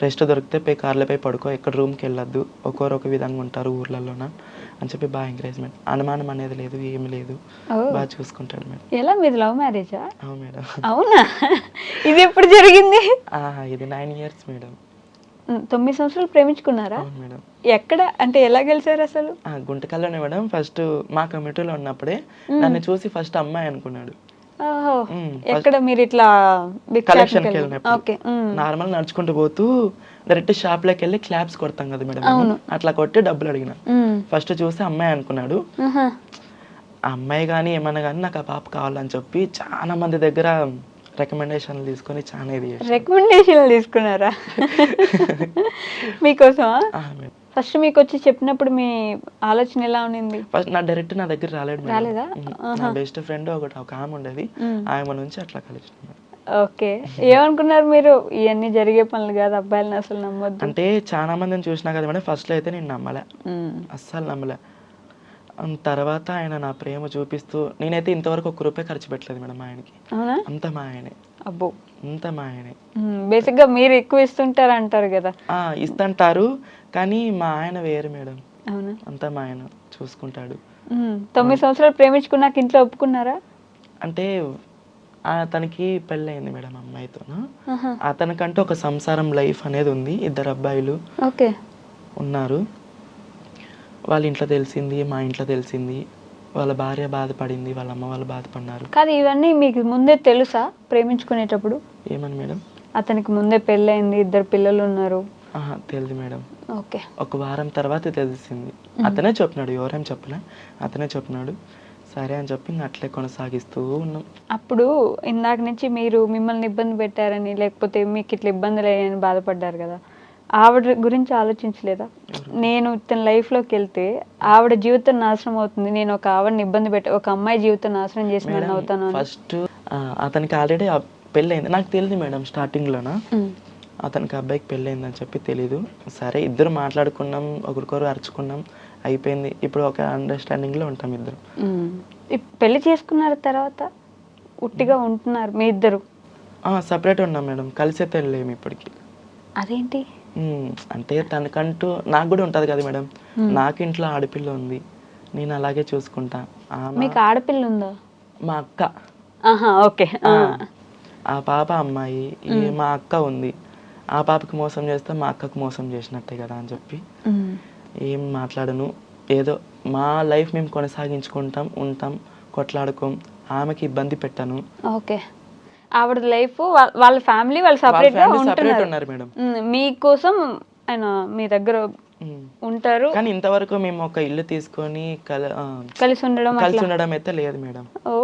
రెస్ట్ దొరికితే పోయి కార్లపై పడుకో, ఎక్కడ రూమ్కి వెళ్ళొద్దు, ఒక్కొరు ఒక విధంగా ఉంటారు ఊర్లలోన అని చెప్పి బాగా ఎంకరేజ్మెంట్. అనుమానం అనేది లేదు, ఏమి లేదు, బాగా చూసుకుంటాడు మేడం. ఎలా, మీది లవ్ మ్యారేజా? అవును మేడం. అవునా? ఇది ఎప్పుడు జరిగింది? ఇది 9 years మేడం. 9 సంవత్సరాలు ప్రేమించుకున్నారా? అవును మేడం. ఎక్కడ అంటే ఎలా గెలిచారు అసలు? గుంటకల్లోనే మేడం. ఫస్ట్ మా కమిటీలో ఉన్నప్పుడే నన్ను చూసి ఫస్ట్ అమ్మాయి అనుకున్నాడు. ఓహో, ఎక్కడ మీరు ఇట్లా కలెక్షన్కి వెళ్ళినప్పుడు నార్మల్ నడుచుకుంటూ పోతూ డైరెక్ట్ షాప్ లోకి వెళ్ళి క్లాప్స్ కొడతాం కదా మేడం, అట్లా కొట్టి డబ్బులు అడిగిన. ఫస్ట్ చూసి అమ్మాయి అనుకున్నాడు. అమ్మాయి కానీ ఏమన్నా కానీ నాకు ఆ పాప కావాలని చెప్పి చాలా మంది దగ్గర రికమెండేషన్లు తీసుకొని చాలా ఇది. రికమెండేషన్లు తీసుకున్నారా మీకోసమా? ఫస్ట్ మీకు వచ్చి చెప్పినప్పుడు మీ ఆలోచన ఎలా ఉండింది? ఫస్ట్ డైరెక్ట్ నా దగ్గర రాలేదా? నా బెస్ట్ ఫ్రెండ్ ఒక ఆమె ఉండేది, ఆమె నుంచి అట్లా కలిసి. ఓకే, ఏమనుకున్నారు మీరు? ఇవన్నీ జరిగే పనులు కాదు, అబ్బాయిలను అసలు నమ్మొద్దు అంటే. చాలా మందిని చూసినా కదా మేడం, ఫస్ట్ లో అయితే నేను నమ్మలే, అస్సలు నమ్మలే. తర్వాత ఆయన నా ప్రేమ చూపిస్తూ, నేనైతే ఇంతవరకు ₹1 ఖర్చు పెట్టలేదు మేడం ఆయనకి. అంత మా ఆయనే. అబ్బో, అంత మా ఆయనే. బేసిక్ గా మీరు ఎక్కువ ఇస్తుంటారు అంటారు కదా. ఇస్తుంటారు, కానీ మా ఆయన వేరు మేడం. అవునా? అంతా మా ఆయన చూసుకుంటాడు. 9 సంవత్సరాలు ప్రేమించుకున్నాక ఇంట్లో ఒప్పుకున్నారా? అంటే అతనికి పెళ్ళయింది మేడం అమ్మాయితో. అతనికంటూ ఒక సంసారం లైఫ్ అనేది ఉంది, 2 అబ్బాయిలు ఉన్నారు. వాళ్ళ ఇంట్లో తెలిసింది, మా ఇంట్లో తెలిసింది, వాళ్ళ భార్య బాధపడింది, వాళ్ళ అమ్మ వాళ్ళు బాధపడినారు. కాదు, ఇవన్నీ మీకు ముందే తెలుసా ప్రేమించుకునేటప్పుడు? ఏమని మేడం? అతనికి ముందే పెళ్ళయింది, 2 పిల్లలు ఉన్నారు. తెలియదు మేడం. ఓకే, ఒక వారం తర్వాత తెలిసింది. అతనే చెప్పినాడు, ఎవరేం చెప్పలే, అతనే చెప్పినాడు. సరే అని చెప్పి అట్లే కొనసాగిస్తూ ఉన్నాం. అప్పుడు ఇందాక నుంచి మీరు మిమ్మల్ని ఇబ్బంది పెట్టారని, లేకపోతే మీకు ఇట్లా ఇబ్బందులు అయ్యాయని బాధపడ్డారు కదా, ఆవిడ గురించి ఆలోచించలేదా? నేను తన లైఫ్లోకి వెళ్తే ఆవిడ జీవితం నాశనం అవుతుంది, నేను ఒక ఆవిడని ఇబ్బంది పెట్టి ఒక అమ్మాయి జీవితం నాశనం చేసిన అవుతాను. ఫస్ట్ అతనికి ఆల్రెడీ పెళ్ళయింది, నాకు తెలియదు మేడం. స్టార్టింగ్లోన అతనికి అబ్బాయికి పెళ్ళయిందని చెప్పి తెలీదు. సరే, ఇద్దరు మాట్లాడుకున్నాం, ఒకరికొరు అరుచుకున్నాం, అయిపోయింది. ఇప్పుడు ఒక అండర్స్టాండింగ్లో ఉంటాం ఇద్దరు. పెళ్లి చేసుకున్న తర్వాత ఉట్టిగా ఉంటున్నారు మీ ఇద్దరు? సపరేట్ ఉన్నాం మేడం, కలిసి అయితే వెళ్ళలేము ఇప్పటికి. అదేంటి అంటే తనకంటూ నాకు కూడా ఉంటుంది కదా మేడం, నాకు ఇంట్లో ఆడపిల్ల ఉంది, నేను అలాగే చూసుకుంటా. మీకు ఆడపిల్ల ఉందా? మా అక్క. ఓకే. ఆ పాప అమ్మాయి, మా అక్క ఉంది. ఆ పాపకి మోసం చేస్తే మా అక్కకు మోసం చేసినట్టే కదా అని చెప్పి ఏం మాట్లాడను. ఏదో మా లైఫ్ మేము కొనసాగించుకుంటాం, ఉంటాం, కొట్లాడుకోం, ఆమెకి ఇబ్బంది పెట్టాను. ఓకే, ఆవిడ లైఫ్, వాళ్ళ ఫ్యామిలీ వాళ్ళు సపరేట్ ఉన్నారు మేడం. మీకోసం ఆయన మీ దగ్గర ఉంటారు, కానీ ఇంతవరకు మేము ఒక ఇల్లు తీసుకొని కలిసి ఉండడం అయితే లేదు మేడం. ఓ,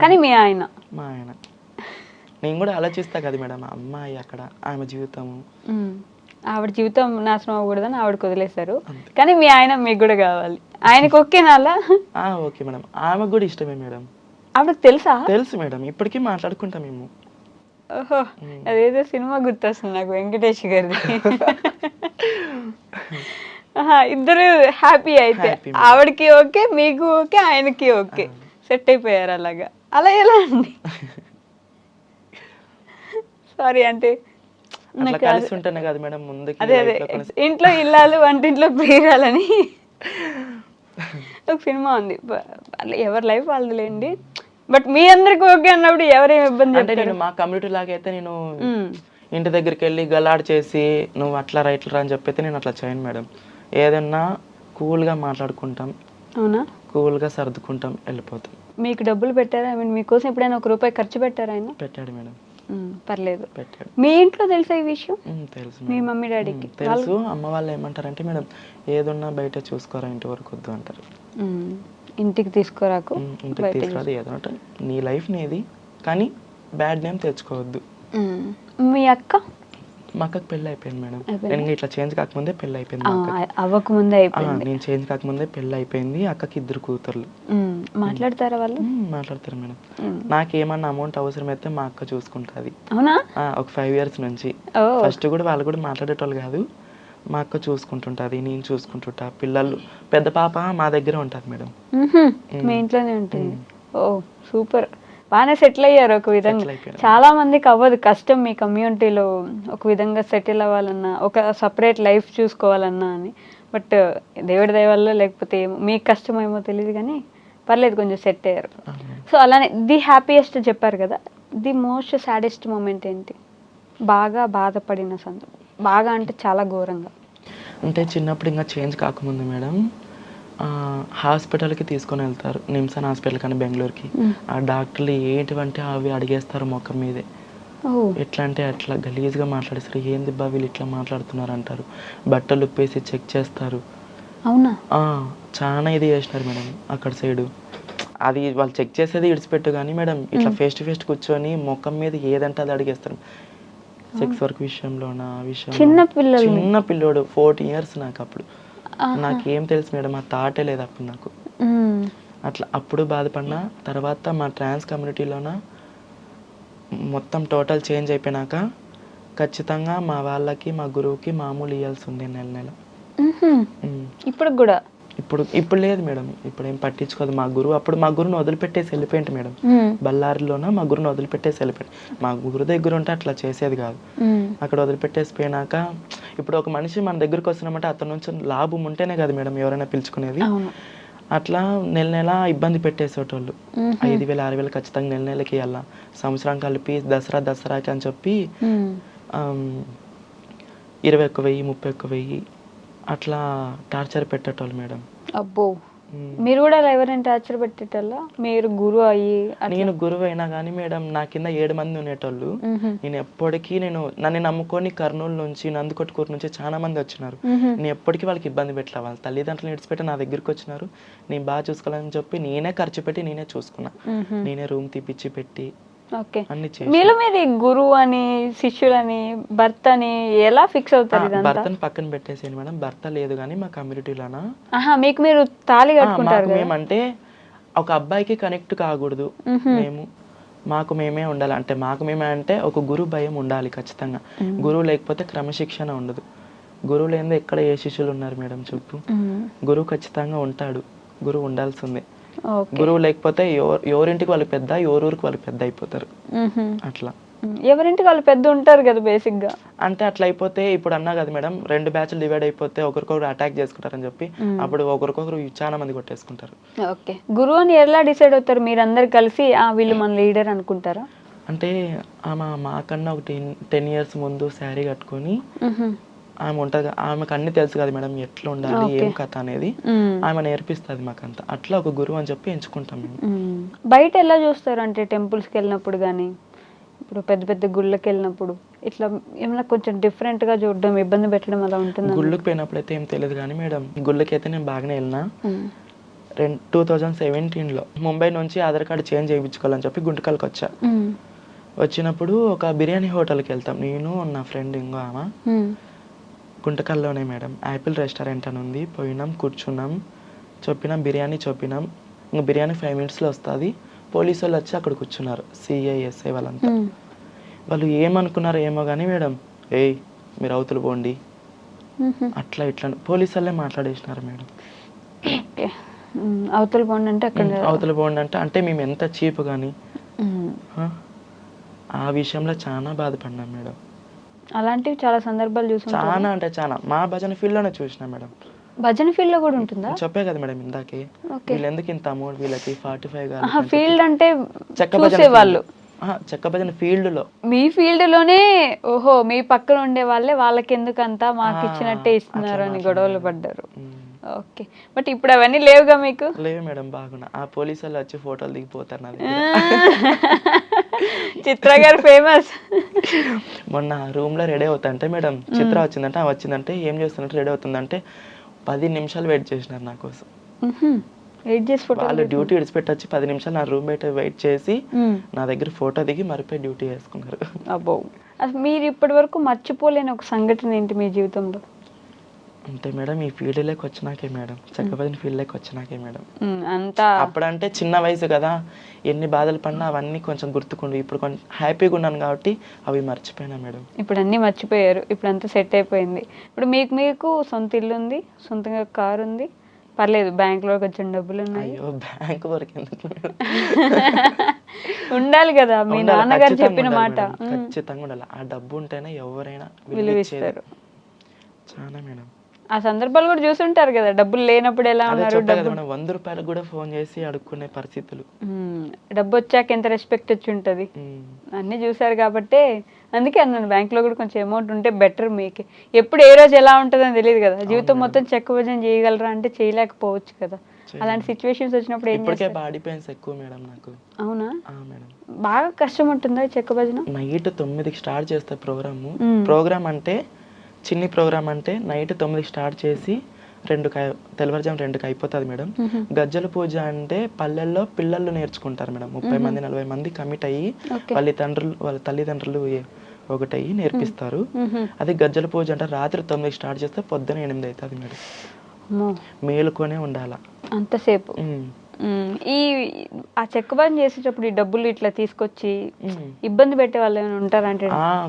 కానీ మీ ఆయన? మా ఆయన. నేను కూడా ఆలోచిస్తా కదా మేడం, అమ్మాయి అక్కడ, ఆమె జీవితం, ఆవిడ జీవితం నాశనం అవ్వకూడదని ఆవిడకి వదిలేశారు, కానీ మీ ఆయన మీకు కూడా కావాలి. ఆయనకు ఓకేనా అలా? ఓకే మేడం, ఆమెకు కూడా ఇష్టమే మేడం. ఆవిడకి తెలుసా? తెలుసు మేడం, ఇప్పటికీ మాట్లాడుకుంటాం మేము. ఓహో, అదేదో సినిమా గుర్తొస్తుంది నాకు, వెంకటేష్ గారిది. ఇద్దరు హ్యాపీ అయితే, ఆవిడకి ఓకే, మీకు ఓకే, ఆయనకి ఓకే, సెట్ అయిపోయారు అలాగా. అలా ఎలా అండి? సారీ, అంటే కలిసి ఉంటేనే కదా మేడం ముందుకి. అదే ఇంట్లో ఇల్లాలు వంటింట్లో ప్రియురాలని ఒక సినిమా ఉంది, ఎవరి లైఫ్ వాళ్ళదిలేండి. బట్ మీ అందరికి ఓకే అన్నప్పుడు ఎవరేం ఇబ్బంది? అంటే నేను మా కమ్యూనిటీ లాగా అయితే నేను ఇంటి దగ్గరికి వెళ్ళి గలాడ్ చేసి నువ్వు అట్లా రైట్లు రా అని చెప్పైతే నేను అట్లా చేయను మేడం. ఏదన్నా కూల్గా మాట్లాడుకుంటాం, అవునా, కూల్గా సర్దుకుంటాం, వెళ్ళిపోతాం. మీకు డబ్బులు పెట్టారా? మీకోసం ఎప్పుడైనా ₹1 ఖర్చు పెట్టారా ఆయన? పెట్టాడు మేడం. పర్లేదు. పెట్టాడు. మీ ఇంట్లో తెలుసా ఈ విషయం? తెలుసు. మీ మమ్మీ డాడీకి తెలుసు. అమ్మ వాళ్ళు ఏమంటారంటే మేడం, ఏదున్నా బయట చూసుకోరా, ఇంటి వరకు వద్దు అంటారు. ఇంటికి తీసుకురాకు, ఇంటికి బయట తీసుకురాదు ఏదో అంటే నీ లైఫ్ నీది, కానీ బ్యాడ్ నేమ్ తెచ్చుకోవద్దు. మీ అక్క మా అక్కకి పెళ్ళి అయిపోయింది మేడం. అయిపోయిందా? నేను ఇట్లా చేంజ్ కాకముందే పెళ్ళి అయిపోయింది మా అక్కకి. అవ్వకముందే అయిపోయింది. నేను చేంజ్ కాకముందే పెళ్ళి అయిపోయింది. అక్కకి 2 కూతుర్లు. మాట్లాడతారా వాళ్ళు? మాట్లాడతారు మేడం. నాకేమన్నా అమౌంట్ అవసరం అయితే మా అక్క చూసుకుంటుంది. అవునా? ఒక 5 years నుంచి. ఫస్ట్ కూడా వాళ్ళు కూడా మాట్లాడేటోళ్ళు కాదు, మా అక్క చూసుకుంటుంటుంది, నేను చూసుకుంటుంటా. పిల్లలు పెద్ద పాప మా దగ్గర ఉంటుంది మేడం. మీ ఇంట్లోనే ఉంటుంది. ఓ సూపర్, బాగానే సెటిల్ అయ్యారు ఒక విధంగా. Settle అయిపోయాను. చాలా మందికి అవ్వదు, కష్టం మీ కమ్యూనిటీలో ఒక విధంగా సెటిల్ అవ్వాలన్నా, ఒక సపరేట్ లైఫ్ చూసుకోవాలన్నా అని. బట్ దేవుడి దయ వల్ల లేకపోతే మీకు కష్టమేమో తెలియదు కానీ పర్లేదు, కొంచెం సెట్ అయ్యారు. సో అలానే ది హ్యాపీయెస్ట్ చెప్పారు కదా, ది మోస్ట్ సాడెస్ట్ మూమెంట్ ఏంటి? బాగా బాధపడిన సందర్భం, బాగా అంటే చాలా ఘోరంగా. అంటే చిన్నప్పుడు ఇంకా చేంజ్ కాకముందు మేడం హాస్పిటల్కి తీసుకొని వెళ్తారు, నిమ్సన్ హాస్పిటల్ కానీ బెంగళూరుకి. ఆ డాక్టర్లు ఏంటివంటే అవి అడిగేస్తారు ముఖం మీదే. ఎట్లా అంటే అట్లా గలీజ్గా మాట్లాడేస్తారు. ఏంది బా వీళ్ళు ఇట్లా మాట్లాడుతున్నారు అంటారు. బట్టలు ఉప్పేసి చెక్ చేస్తారు. అవునా? చాలా ఇది చేసినారు మేడం అక్కడ సైడు. అది వాళ్ళు చెక్ చేసేది ఇడిచిపెట్టు కానీ మేడం, ఇట్లా ఫేస్ టు ఫేస్ కూర్చొని ముఖం మీద ఏదంటే అది అడిగేస్తారు. సెక్స్ వర్క్ విషయంలోనా, ఆ విషయం చిన్న పిల్లోడు 14 years నాకు అప్పుడు. నాకేం తెలుసు మేడం, ఆ థాటే లేదు అప్పుడు నాకు. అట్లా అప్పుడు బాధపడినా. తర్వాత మా ట్రాన్స్ కమ్యూనిటీలోన మొత్తం టోటల్ చేంజ్ అయిపోయినాక ఖచ్చితంగా మా వాళ్ళకి మా గురువుకి మామూలు ఇవ్వాల్సి ఉంది నెల. ఇప్పుడు కూడా? ఇప్పుడు లేదు మేడం, ఇప్పుడు ఏం పట్టించుకోదు మా గురువు. అప్పుడు మా గురువుని వదిలిపెట్టేసి వెళ్ళిపోయింది మేడం. బళ్ళారిలోన మా గురువుని వదిలిపెట్టేసి వెళ్ళిపోయింది. మా గురు దగ్గర ఉంటే అట్లా చేసేది కాదు. అక్కడ వదిలిపెట్టేసి పోయినాక ఇప్పుడు ఒక మనిషి మన దగ్గరకు వస్తున్నామంటే అతని నుంచి లాభం ఉంటేనే కదా మేడం ఎవరైనా పిలుచుకునేది. అట్లా నెల ఇబ్బంది పెట్టేసేటోళ్ళు. 5,000 6,000 ఖచ్చితంగా నెలకి ఇవ్వాలా, సంవత్సరం కలిపి దసరాకి అని చెప్పి 21,000 31,000 అట్లా టార్చర్ పెట్టేటోళ్ళు మేడం. అబ్బో, మీరు కూడా ఎవరైనా టార్చర్ పెట్టేటోళ్ళ? మీరు గురువు అయ్యి? నేను గురువు అయినా కానీ మేడం నా కింద 7 మంది ఉండేటోళ్ళు. నేను ఎప్పటికీ నన్ను నమ్ముకొని కర్నూలు నుంచి, నందికొట్కూరు నుంచి చాలా మంది వచ్చినారు. నేను ఎప్పటికీ వాళ్ళకి ఇబ్బంది పెట్టలే. వాళ్ళ తల్లిదండ్రులు విడిచిపెట్టి నా దగ్గరికి వచ్చినారు. నేను బాగా చూసుకోవాలని చెప్పి నేనే ఖర్చు పెట్టి నేనే చూసుకున్నా. నేనే రూమ్ తీపిచ్చి పెట్టి అన్ని చేసి. మీలో మీరు గురువు అని, శిష్యులని, భర్త అని ఎలా ఫిక్స్ అవుతారు? భర్తను పక్కన పెట్టేసాను మేడం. భర్త లేదు కానీ మా కమ్యూనిటీలోనా మీకు మీరు తాళి కట్టుకుంటారు. మేమంటే ఒక అబ్బాయికి కనెక్ట్ కాకూడదు, మాకు మేమే ఉండాలి. అంటే మాకు మేమే అంటే ఒక గురువు భయం ఉండాలి ఖచ్చితంగా. గురువు లేకపోతే క్రమశిక్షణ ఉండదు. గురువు లేనిదే ఎక్కడ ఏ శిష్యులు ఉన్నారు మేడం చెప్పు? గురువు ఖచ్చితంగా ఉంటాడు, గురువు ఉండాల్సిందే. గురువు లేకపోతే ఎవరింటికి వాళ్ళు పెద్ద, ఎవరూరికి వాళ్ళు పెద్ద అయిపోతారు. అట్లా ఎవరింటికి వాళ్ళు పెద్ద ఉంటారు కదా బేసిక్ గా. అంటే అట్లా అయిపోతే ఇప్పుడు అన్నా కదా మేడం, 2 బ్యాచ్లు డివైడ్ అయిపోతే ఒకరికొకరు అటాక్ చేసుకుంటారని చెప్పి అప్పుడు ఒకరికొకరు చాలా మంది కొట్టేసుకుంటారు. ఓకే, గురువు అని ఎలా డిసైడ్ అవుతారు? మీరు అందరు కలిసి వీళ్ళు మన లీడర్ అనుకుంటారా? అంటే ఆమె మాకన్నా ఒక 10 years ముందు శారీ కట్టుకొని ఆమె ఉంటుంది. ఆమెకు అన్ని తెలుసు కదా మేడం, ఎట్లా ఉండాలి ఏం కథ అనేది ఆమె నేర్పిస్తుంది మాకంతా. అట్లా ఒక గురువు అని చెప్పి ఎంచుకుంటాం మేము. బయట ఎలా చూస్తారు అంటే టెంపుల్స్కి వెళ్ళినప్పుడు కానీ, ఇప్పుడు పెద్ద పెద్ద గుళ్ళకి వెళ్ళినప్పుడు ఇట్లా ఏమైనా కొంచెం డిఫరెంట్ గా చూడడం, ఇబ్బంది పెట్టడం అలా ఉంటుంది? గుళ్ళకి పోయినప్పుడు అయితే ఏం తెలియదు కానీ మేడం, గుళ్ళకి అయితే నేను బాగానే వెళ్ళినా. 2017లో ముంబై నుంచి ఆధార్ కార్డు చేంజ్ చేయించుకోవాలని చెప్పి గుంటకల్కి వచ్చా. వచ్చినప్పుడు ఒక బిర్యానీ హోటల్కి వెళ్తాం, నేను నా ఫ్రెండ్ ఇంకో ఆమె. గుంటకల్లోనే మేడం, యాపిల్ రెస్టారెంట్ అని ఉంది. పోయినాం, కూర్చున్నాం, చెప్పినాం బిర్యానీ చెప్పినాం. ఇంకా బిర్యానీ 5 minutesలో వస్తుంది. పోలీసు వాళ్ళు వచ్చి అక్కడ కూర్చున్నారు, CISI వాళ్ళంతా. వాళ్ళు ఏమనుకున్నారు ఏమో కానీ మేడం, ఏయ్ మీరు అవతల పోండి అట్లా ఇట్లా పోలీసు వాళ్ళే మాట్లాడేసినారు మేడం. అవతల పోండి అంటే అవతల పోండి అంటే మేము ఎంత చీప్ కానీ ఆ విషయంలో చాలా బాధపడినాం మేడం. అలాంటివి చాలా సందర్భాలు చూసాం. చాలా అంటే చాలా. మా భజన ఫీల్డ్ లోనే చూసినా మేడం. భజన ఫీల్డ్ లో కూడా ఉంటుందా? చెప్పే కదా మేడం ఇందాకే, వీళ్ళు ఎందుకు ఇంత అమౌంట్ వీళ్ళకి 45 ఫీల్డ్ అంటే చెక్క భజన వాళ్ళు. చెక్క భజన ఫీల్డ్ లో, మీ ఫీల్డ్ లోనే. ఓహో, మీ పక్కన ఉండే వాళ్ళే వాళ్ళకి ఎందుకు అంతా మాకు ఇచ్చినట్టే ఇస్తున్నారు అని గొడవలు పడ్డారు. ఓకే, బట్ ఇప్పుడు అవన్నీ లేవుగా మీకు? లేవు మేడం, బాగున్నా. ఆ పోలీసు వాళ్ళు వచ్చి ఫోటోలు దిగిపోతారు నాది. చిత్ర గారు ఫేమస్. మొన్న రూమ్ లో రెడీ అవుతుంటే మేడం, చిత్ర వచ్చిందంటే ఏం చేస్తున్నట్టు రెడీ అవుతుందంటే 10 నిమిషాలు వెయిట్ చేసినారు నా కోసం. వెయిట్ చేసి ఫోటో వాళ్ళు డ్యూటీ విడిచిపెట్టి వచ్చి 10 నిమిషాలు నా రూమ్ బయట వెయిట్ చేసి నా దగ్గర ఫోటో దిగి మరిపోయి డ్యూటీ చేసుకున్నారు. అబ్బో, అసలు మీరు ఇప్పటి వరకు మర్చిపోలేని ఒక సంఘటన ఏంటి మీ జీవితంలో? అంతే మేడం, ఈ ఫీల్డ్లోకి వచ్చినాకే మేడం, చక్కపతిని ఫీల్డ్లోకి వచ్చినాకే మేడం. అంతా అప్పుడంటే చిన్న వయసు కదా, ఎన్ని బాధలు పడినా అవన్నీ కొంచెం గుర్తుకుండు. ఇప్పుడు కొంచెం హ్యాపీగా ఉన్నాను కాబట్టి అవి మర్చిపోయినా మేడం. ఇప్పుడు అన్నీ మర్చిపోయారు, ఇప్పుడు అంతా సెట్ అయిపోయింది. ఇప్పుడు మీకు సొంత ఇల్లు ఉంది, సొంతంగా కారు ఉంది, పర్లేదు, బ్యాంక్లో కొంచెం డబ్బులు ఉన్నాయి. అయ్యో బ్యాంక్ వరకు ఎందుకు మేడం? ఉండాలి కదా, మీ ఉండాలి, నాన్నగారు ఖచ్చితంగా చెప్పిన ఉండాలి మాట. మేడం, ఖచ్చితంగా ఉండాలి. ఆ డబ్బు ఉంటేనే ఎవరైనా విలువిస్తారు. చాలా మేడం. ఆ సందర్భాలు కూడా చూసుంటారు కదా, డబ్బులు లేనప్పుడు ఎలా అదే ఉన్నారు, చెప్పా కదా డబ్బు మేడం, 100 రూపాయలకు కూడా ఫోన్ చేసి అడుక్కునే పరిస్థితులు. డబ్బు వచ్చాక ఎంత రెస్పెక్ట్ వచ్చి ఉంటుంది, ఉమ్. అన్నీ చూసారు కాబట్టి అందుకే అన్నాను బ్యాంక్లో కూడా కొంచెం అమౌంట్ ఉంటే బెటర్. మీకు ఎప్పుడు ఏ రోజు ఎలా ఉంటుందని తెలియదు కదా, జీవితం మొత్తం చెక్క భజన చేయగలరా అంటే చేయలేకపోవచ్చు కదా. అలాంటి సిచ్యువేషన్స్ వచ్చినప్పుడు ఏం ఇప్పటికే చేస్తారు? బాడీ పెయిన్స్ ఎక్కువ మేడం నాకు. అవునా? మేడం బాగా కష్టం ఉంటుందా ఈ చెక్క భజన? నైట్ 9కి స్టార్ట్ చేస్తే ప్రోగ్రామ్ అంటే చిన్ని ప్రోగ్రామ్ అంటే నైట్ 9కి స్టార్ట్ చేసి తెల్లవారుజాము 2కి అయిపోతుంది మేడం. గజ్జల పూజ అంటే పల్లెల్లో పిల్లలు నేర్చుకుంటారు మేడం, 30 మంది 40 మంది కమిట్ అయ్యి వాళ్ళ తల్లిదండ్రులు ఒకటయ్యి నేర్పిస్తారు. అది గజ్జల పూజ అంటే రాత్రి 9కి స్టార్ట్ చేస్తే పొద్దున 8 అవుతుంది మేడం. మేలుకొనే ఉండాల అంతసేపు. ఆ చెక్క భజన చేసేటప్పుడు ఈ డబ్బులు ఇట్లా తీసుకొచ్చి ఇబ్బంది పెట్టే వాళ్ళు ఏమైనా ఉంటారంటే?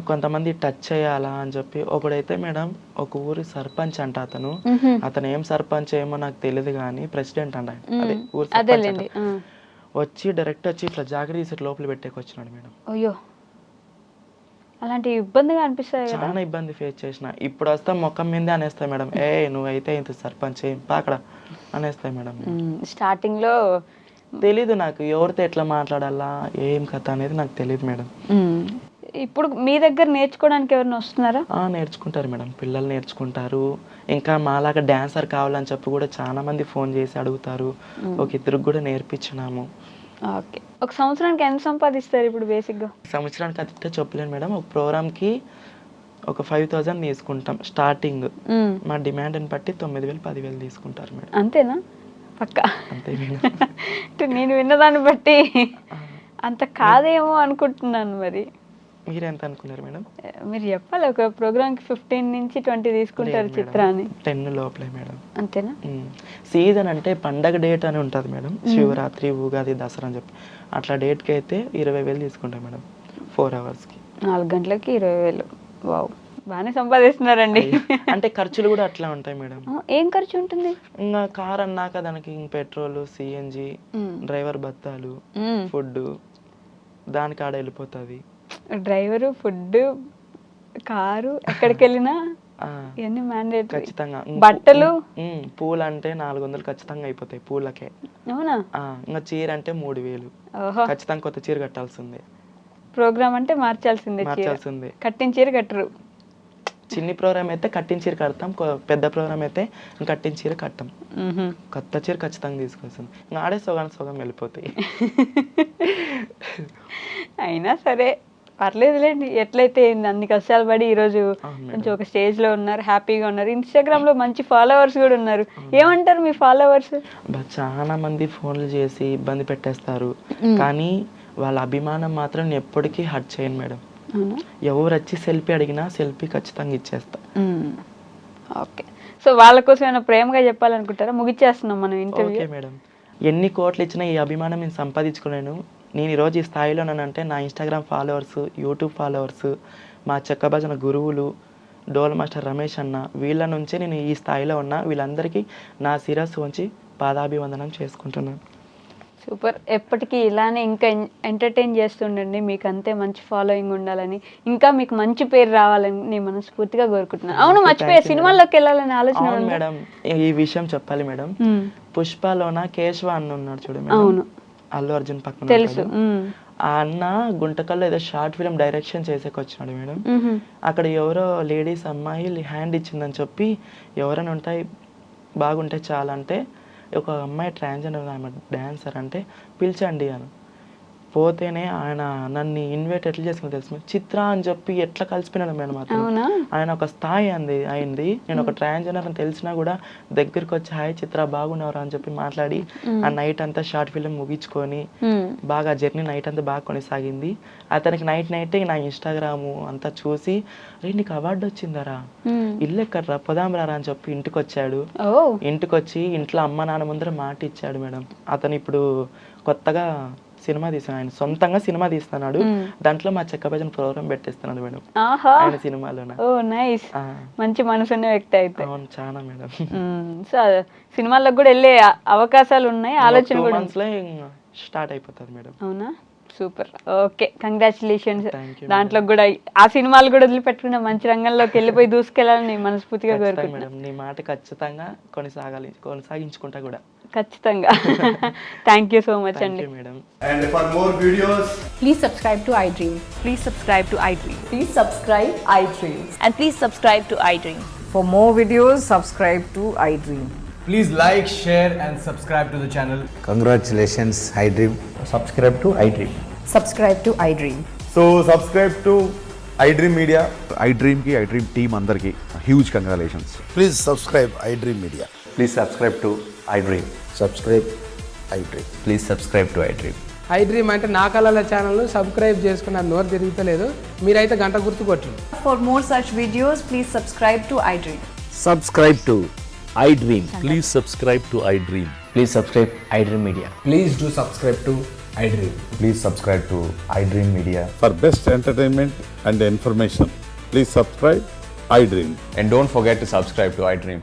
కొంతమంది టచ్ చేయాలా అని చెప్పి. ఒకడైతే మేడం ఒక ఊరి సర్పంచ్ అంట, అతను ఏం సర్పంచ్ ఏమో నాకు తెలియదు కానీ ప్రెసిడెంట్ అంట, అదే ఊరి సర్పంచ్ వచ్చి డైరెక్ట్ వచ్చి ఇట్లా జాకెట్ తీసి లోపల పెట్టేకి వచ్చినాడు మేడం. అయ్యో, అలాంటి ఇబ్బందిగా అనిపిస్తాయి కదా. చాలా ఇబ్బంది ఫేస్ చేసిన. ఇప్పుడు వస్తా మొక్కం మీదే అనేస్తాయి మేడం, నువ్వైతే ఇంత సర్పంచ్ పాకడ అనేస్తాయి మేడం. స్టార్టింగ్ లో తెలీదు నాకు ఎవరితో ఎట్లా మాట్లాడాలా ఏం కథ అనేది నాకు తెలియదు మేడం. ఇప్పుడు మీ దగ్గర నేర్చుకోవడానికి ఎవరైనా వస్తున్నారా? నేర్చుకుంటారు మేడం, పిల్లలు నేర్చుకుంటారు. ఇంకా మాలాగా డాన్సర్ కావాలని చెప్పి కూడా చాలా మంది ఫోన్ చేసి అడుగుతారు. ఒక ఇద్దరికి కూడా నేర్పించినాము. ఓకే, ఒక సంవత్సరానికి ఎంత సంపాదిస్తారు ఇప్పుడు బేసిక్గా? సంవత్సరానికి అయితే చెప్పలేను మేడం, ఒక ప్రోగ్రామ్కి ఒక 5,000 తీసుకుంటాం స్టార్టింగ్. మా డిమాండ్ని బట్టి 9,000 10,000 తీసుకుంటారు మేడం. అంతేనా? పక్కా అంతే మేడం. నేను విన్నదాన్ని బట్టి అంత కాదేమో అనుకుంటున్నాను. మరి మీరు ఎంత అనుకున్నారు మేడం? మీరు చెప్పాలి, ఒక ప్రోగ్రామ్కి 15 నుంచి 20 తీసుకుంటారు చిత్రాన్ని. 10 లోపలే మేడం. అంతేనా? సీజన్ అంటే పండగ డేట్ అని ఉంటుంది మేడం, శివరాత్రి ఉగాది దసరా అని చెప్పి అట్లా డేట్కి అయితే 20,000 తీసుకుంటాం మేడం 4 అవర్స్కి. 4 గంటలకి 20,000. వావ్, బాగానే సంపాదిస్తున్నారండి. అంటే ఖర్చులు కూడా అట్లా ఉంటాయి మేడం. ఏం ఖర్చు ఉంటుంది? ఇంకా కార్ అన్నాక దానికి పెట్రోల్, సిఎన్జి, డ్రైవర్ బత్తాలు, ఫుడ్, దానికి ఆడ వెళ్ళిపోతుంది. డ్రైవరు, ఫుడ్, కారు, ఎక్కడికి వెళ్ళినా ఇవన్నీ మ్యాండేటరీ. ఖచ్చితంగా. బట్టలు, పూలు అంటే 400 ఖచ్చితంగా అయిపోతాయి పూలకే. అవునా? ఇంకా చీర అంటే 3,000 ఖచ్చితంగా, కొత్త చీర కట్టాల్సిందే. ప్రోగ్రామ్ అంటే మార్చాల్సిందే. కట్టిన చీర కట్టరు. చిన్ని ప్రోగ్రామ్ అయితే కట్టిన చీర కడతాం, పెద్ద ప్రోగ్రామ్ అయితే కట్టిన చీర కట్టాం. కొత్త చీర ఖచ్చితంగా తీసుకోవాల్సింది. ఇంకా ఆడే సగం వెళ్ళిపోతాయి. అయినా సరే పర్లేదులేండి, ఎట్లయితే అన్ని కష్టాలు పడి ఈరోజు కొంచెం ఒక స్టేజ్ లో ఉన్నారు, హ్యాపీగా ఉన్నారు. ఇన్స్టాగ్రామ్ లో మంచి ఫాలోవర్స్ కూడా ఉన్నారు. ఏమంటారు మీ ఫాలోవర్స్? చాలా మంది ఫోన్లు చేసి ఇబ్బంది పెట్టేస్తారు, కానీ వాళ్ళ అభిమానం మాత్రం ఎప్పటికీ హర్ట్ చేయను మేడం. ఎవరు వచ్చి సెల్ఫీ అడిగినా సెల్ఫీ ఖచ్చితంగా ఇచ్చేస్తా. ఓకే, సో వాళ్ళ కోసం ఏమైనా ప్రేమగా చెప్పాలనుకుంటారా? ముగిచ్చేస్తున్నాం మనం ఇంటర్వ్యూ. ఓకే మేడం, ఎన్ని కోట్లు ఇచ్చినా ఈ అభిమానం నేను సంపాదించుకోలేను. నేను ఈరోజు ఈ స్థాయిలో ఉన్నానంటే నా ఇన్స్టాగ్రామ్ ఫాలోవర్స్, యూట్యూబ్ ఫాలోవర్స్, మా చెక్క భజన గురువులు, డోల్ మాస్టర్ రమేష్ అన్న, వీళ్ళ నుంచే నేను ఈ స్థాయిలో ఉన్నా. వీళ్ళందరికీ నా శిరస్సు ఉంచి పాదాభివందనం చేసుకుంటున్నాను. సూపర్, ఎప్పటికీ ఇలానే ఇంకా ఎంటర్టైన్ చేస్తుండండి. మీకు అంతే మంచి ఫాలోయింగ్ ఉండాలని, ఇంకా మీకు మంచి పేరు రావాలని నేను మనస్ఫూర్తిగా కోరుకుంటున్నాను. అవును, మర్చిపోయా, సినిమాల్లోకి వెళ్ళాలని ఆలోచన మేడం. ఈ విషయం చెప్పాలి మేడం, పుష్పలోన కేశవ అన్న ఉన్నాడు చూడు, అవును, అల్లు అర్జున్ పక్కన తెలుసు. ఆ అన్న గుంటకల్లో ఏదో షార్ట్ ఫిల్మ్ డైరెక్షన్ చేసేకి వచ్చినాడు మేడం. అక్కడ ఎవరో లేడీస్ అమ్మాయి హ్యాండ్ ఇచ్చిందని చెప్పి ఎవరైనా ఉంటాయి బాగుంటే చాలా అంటే, ఒక అమ్మాయి ట్రాన్స్జెండర్ ఆమె డాన్సర్ అంటే పిలిచండి అని. పోతేనే ఆయన నన్ను ఇన్వైట్ ఎట్లా చేసుకుని తెలుసు మేడం, చిత్ర అని చెప్పి ఎట్లా కలిసిపోయినాడు మేడం అతను. అవునా? ఆయన ఒక స్థాయి అయింది. నేను ఒక ట్రాన్స్జెండర్ అని తెలిసినా కూడా దగ్గరికి వచ్చి హాయ్ చిత్ర బాగున్నారా అని చెప్పి మాట్లాడి ఆ నైట్ అంతా షార్ట్ ఫిల్మ్ ముగించుకొని బాగా జర్నీ నైట్ అంతా బాగా కొనసాగింది. అతనికి నైట్ నా ఇన్స్టాగ్రామ్ అంతా చూసి అరే నీకు అవార్డు వచ్చిందరా, ఇల్లు ఎక్కడరా పొదాం రా అని చెప్పి ఇంటికి వచ్చాడు. ఇంటికి వచ్చి ఇంట్లో అమ్మ నాన్న ముందర మాట ఇచ్చాడు మేడం. అతను ఇప్పుడు కొత్తగా సినిమా తీసాను, ఆయన సొంతంగా సినిమా తీస్తున్నాడు. దాంట్లో మా చెక్క భజన ప్రోగ్రామ్ పెట్టిస్తున్నాడు మేడం ఆయన సినిమాలోన. ఓ నైస్, మంచి మనసున్న వ్యక్తి అయితే. అవును చాలా మేడం. సో సినిమాలకు కూడా వెళ్ళే అవకాశాలు ఉన్నాయి, ఆలోచన కూడా స్టార్ట్ అయిపోతుంది మేడం. అవునా? Super, okay, congratulations. Thank you, దాంట్లో కూడా ఆ సినిమాలు కూడా వదిలిపెట్టుకున్న మంచి రంగంలోకి వెళ్ళిపోయి దూసుకెళ్ళాలని మనస్ఫూర్తిగా కోరుకుంటున్నాను మేడం. నీ మాట ఖచ్చితంగా కొనసాగించుకుంటా కూడా. ఖచ్చితంగా. థ్యాంక్ యూ సో మచ్ అండి. Madam. And for more videos, Please subscribe to iDream. Please subscribe to iDream. Please subscribe iDream. And please subscribe to iDream. For more videos, subscribe to iDream. please like, share, and subscribe to the channel. Congratulations, iDream. subscribe to iDream. Subscribe to iDream. So subscribe to iDream Media. iDream team అందరికి huge congratulations. Please subscribe iDream Media. Please subscribe to iDream. Subscribe iDream. Please subscribe to iDream. iDream అంటే నా కళల channel subscribe చేసుకున్న నోరు తిరుగుతలేదు, మీరైతే గంట గుర్తు కొట్టండి. For more such videos, please subscribe to iDream. Subscribe to iDream. Please subscribe to iDream. Please subscribe iDream Media. Please do subscribe to iDream. Please subscribe to iDream Media. For best entertainment and information, please subscribe iDream. And don't forget to subscribe to iDream.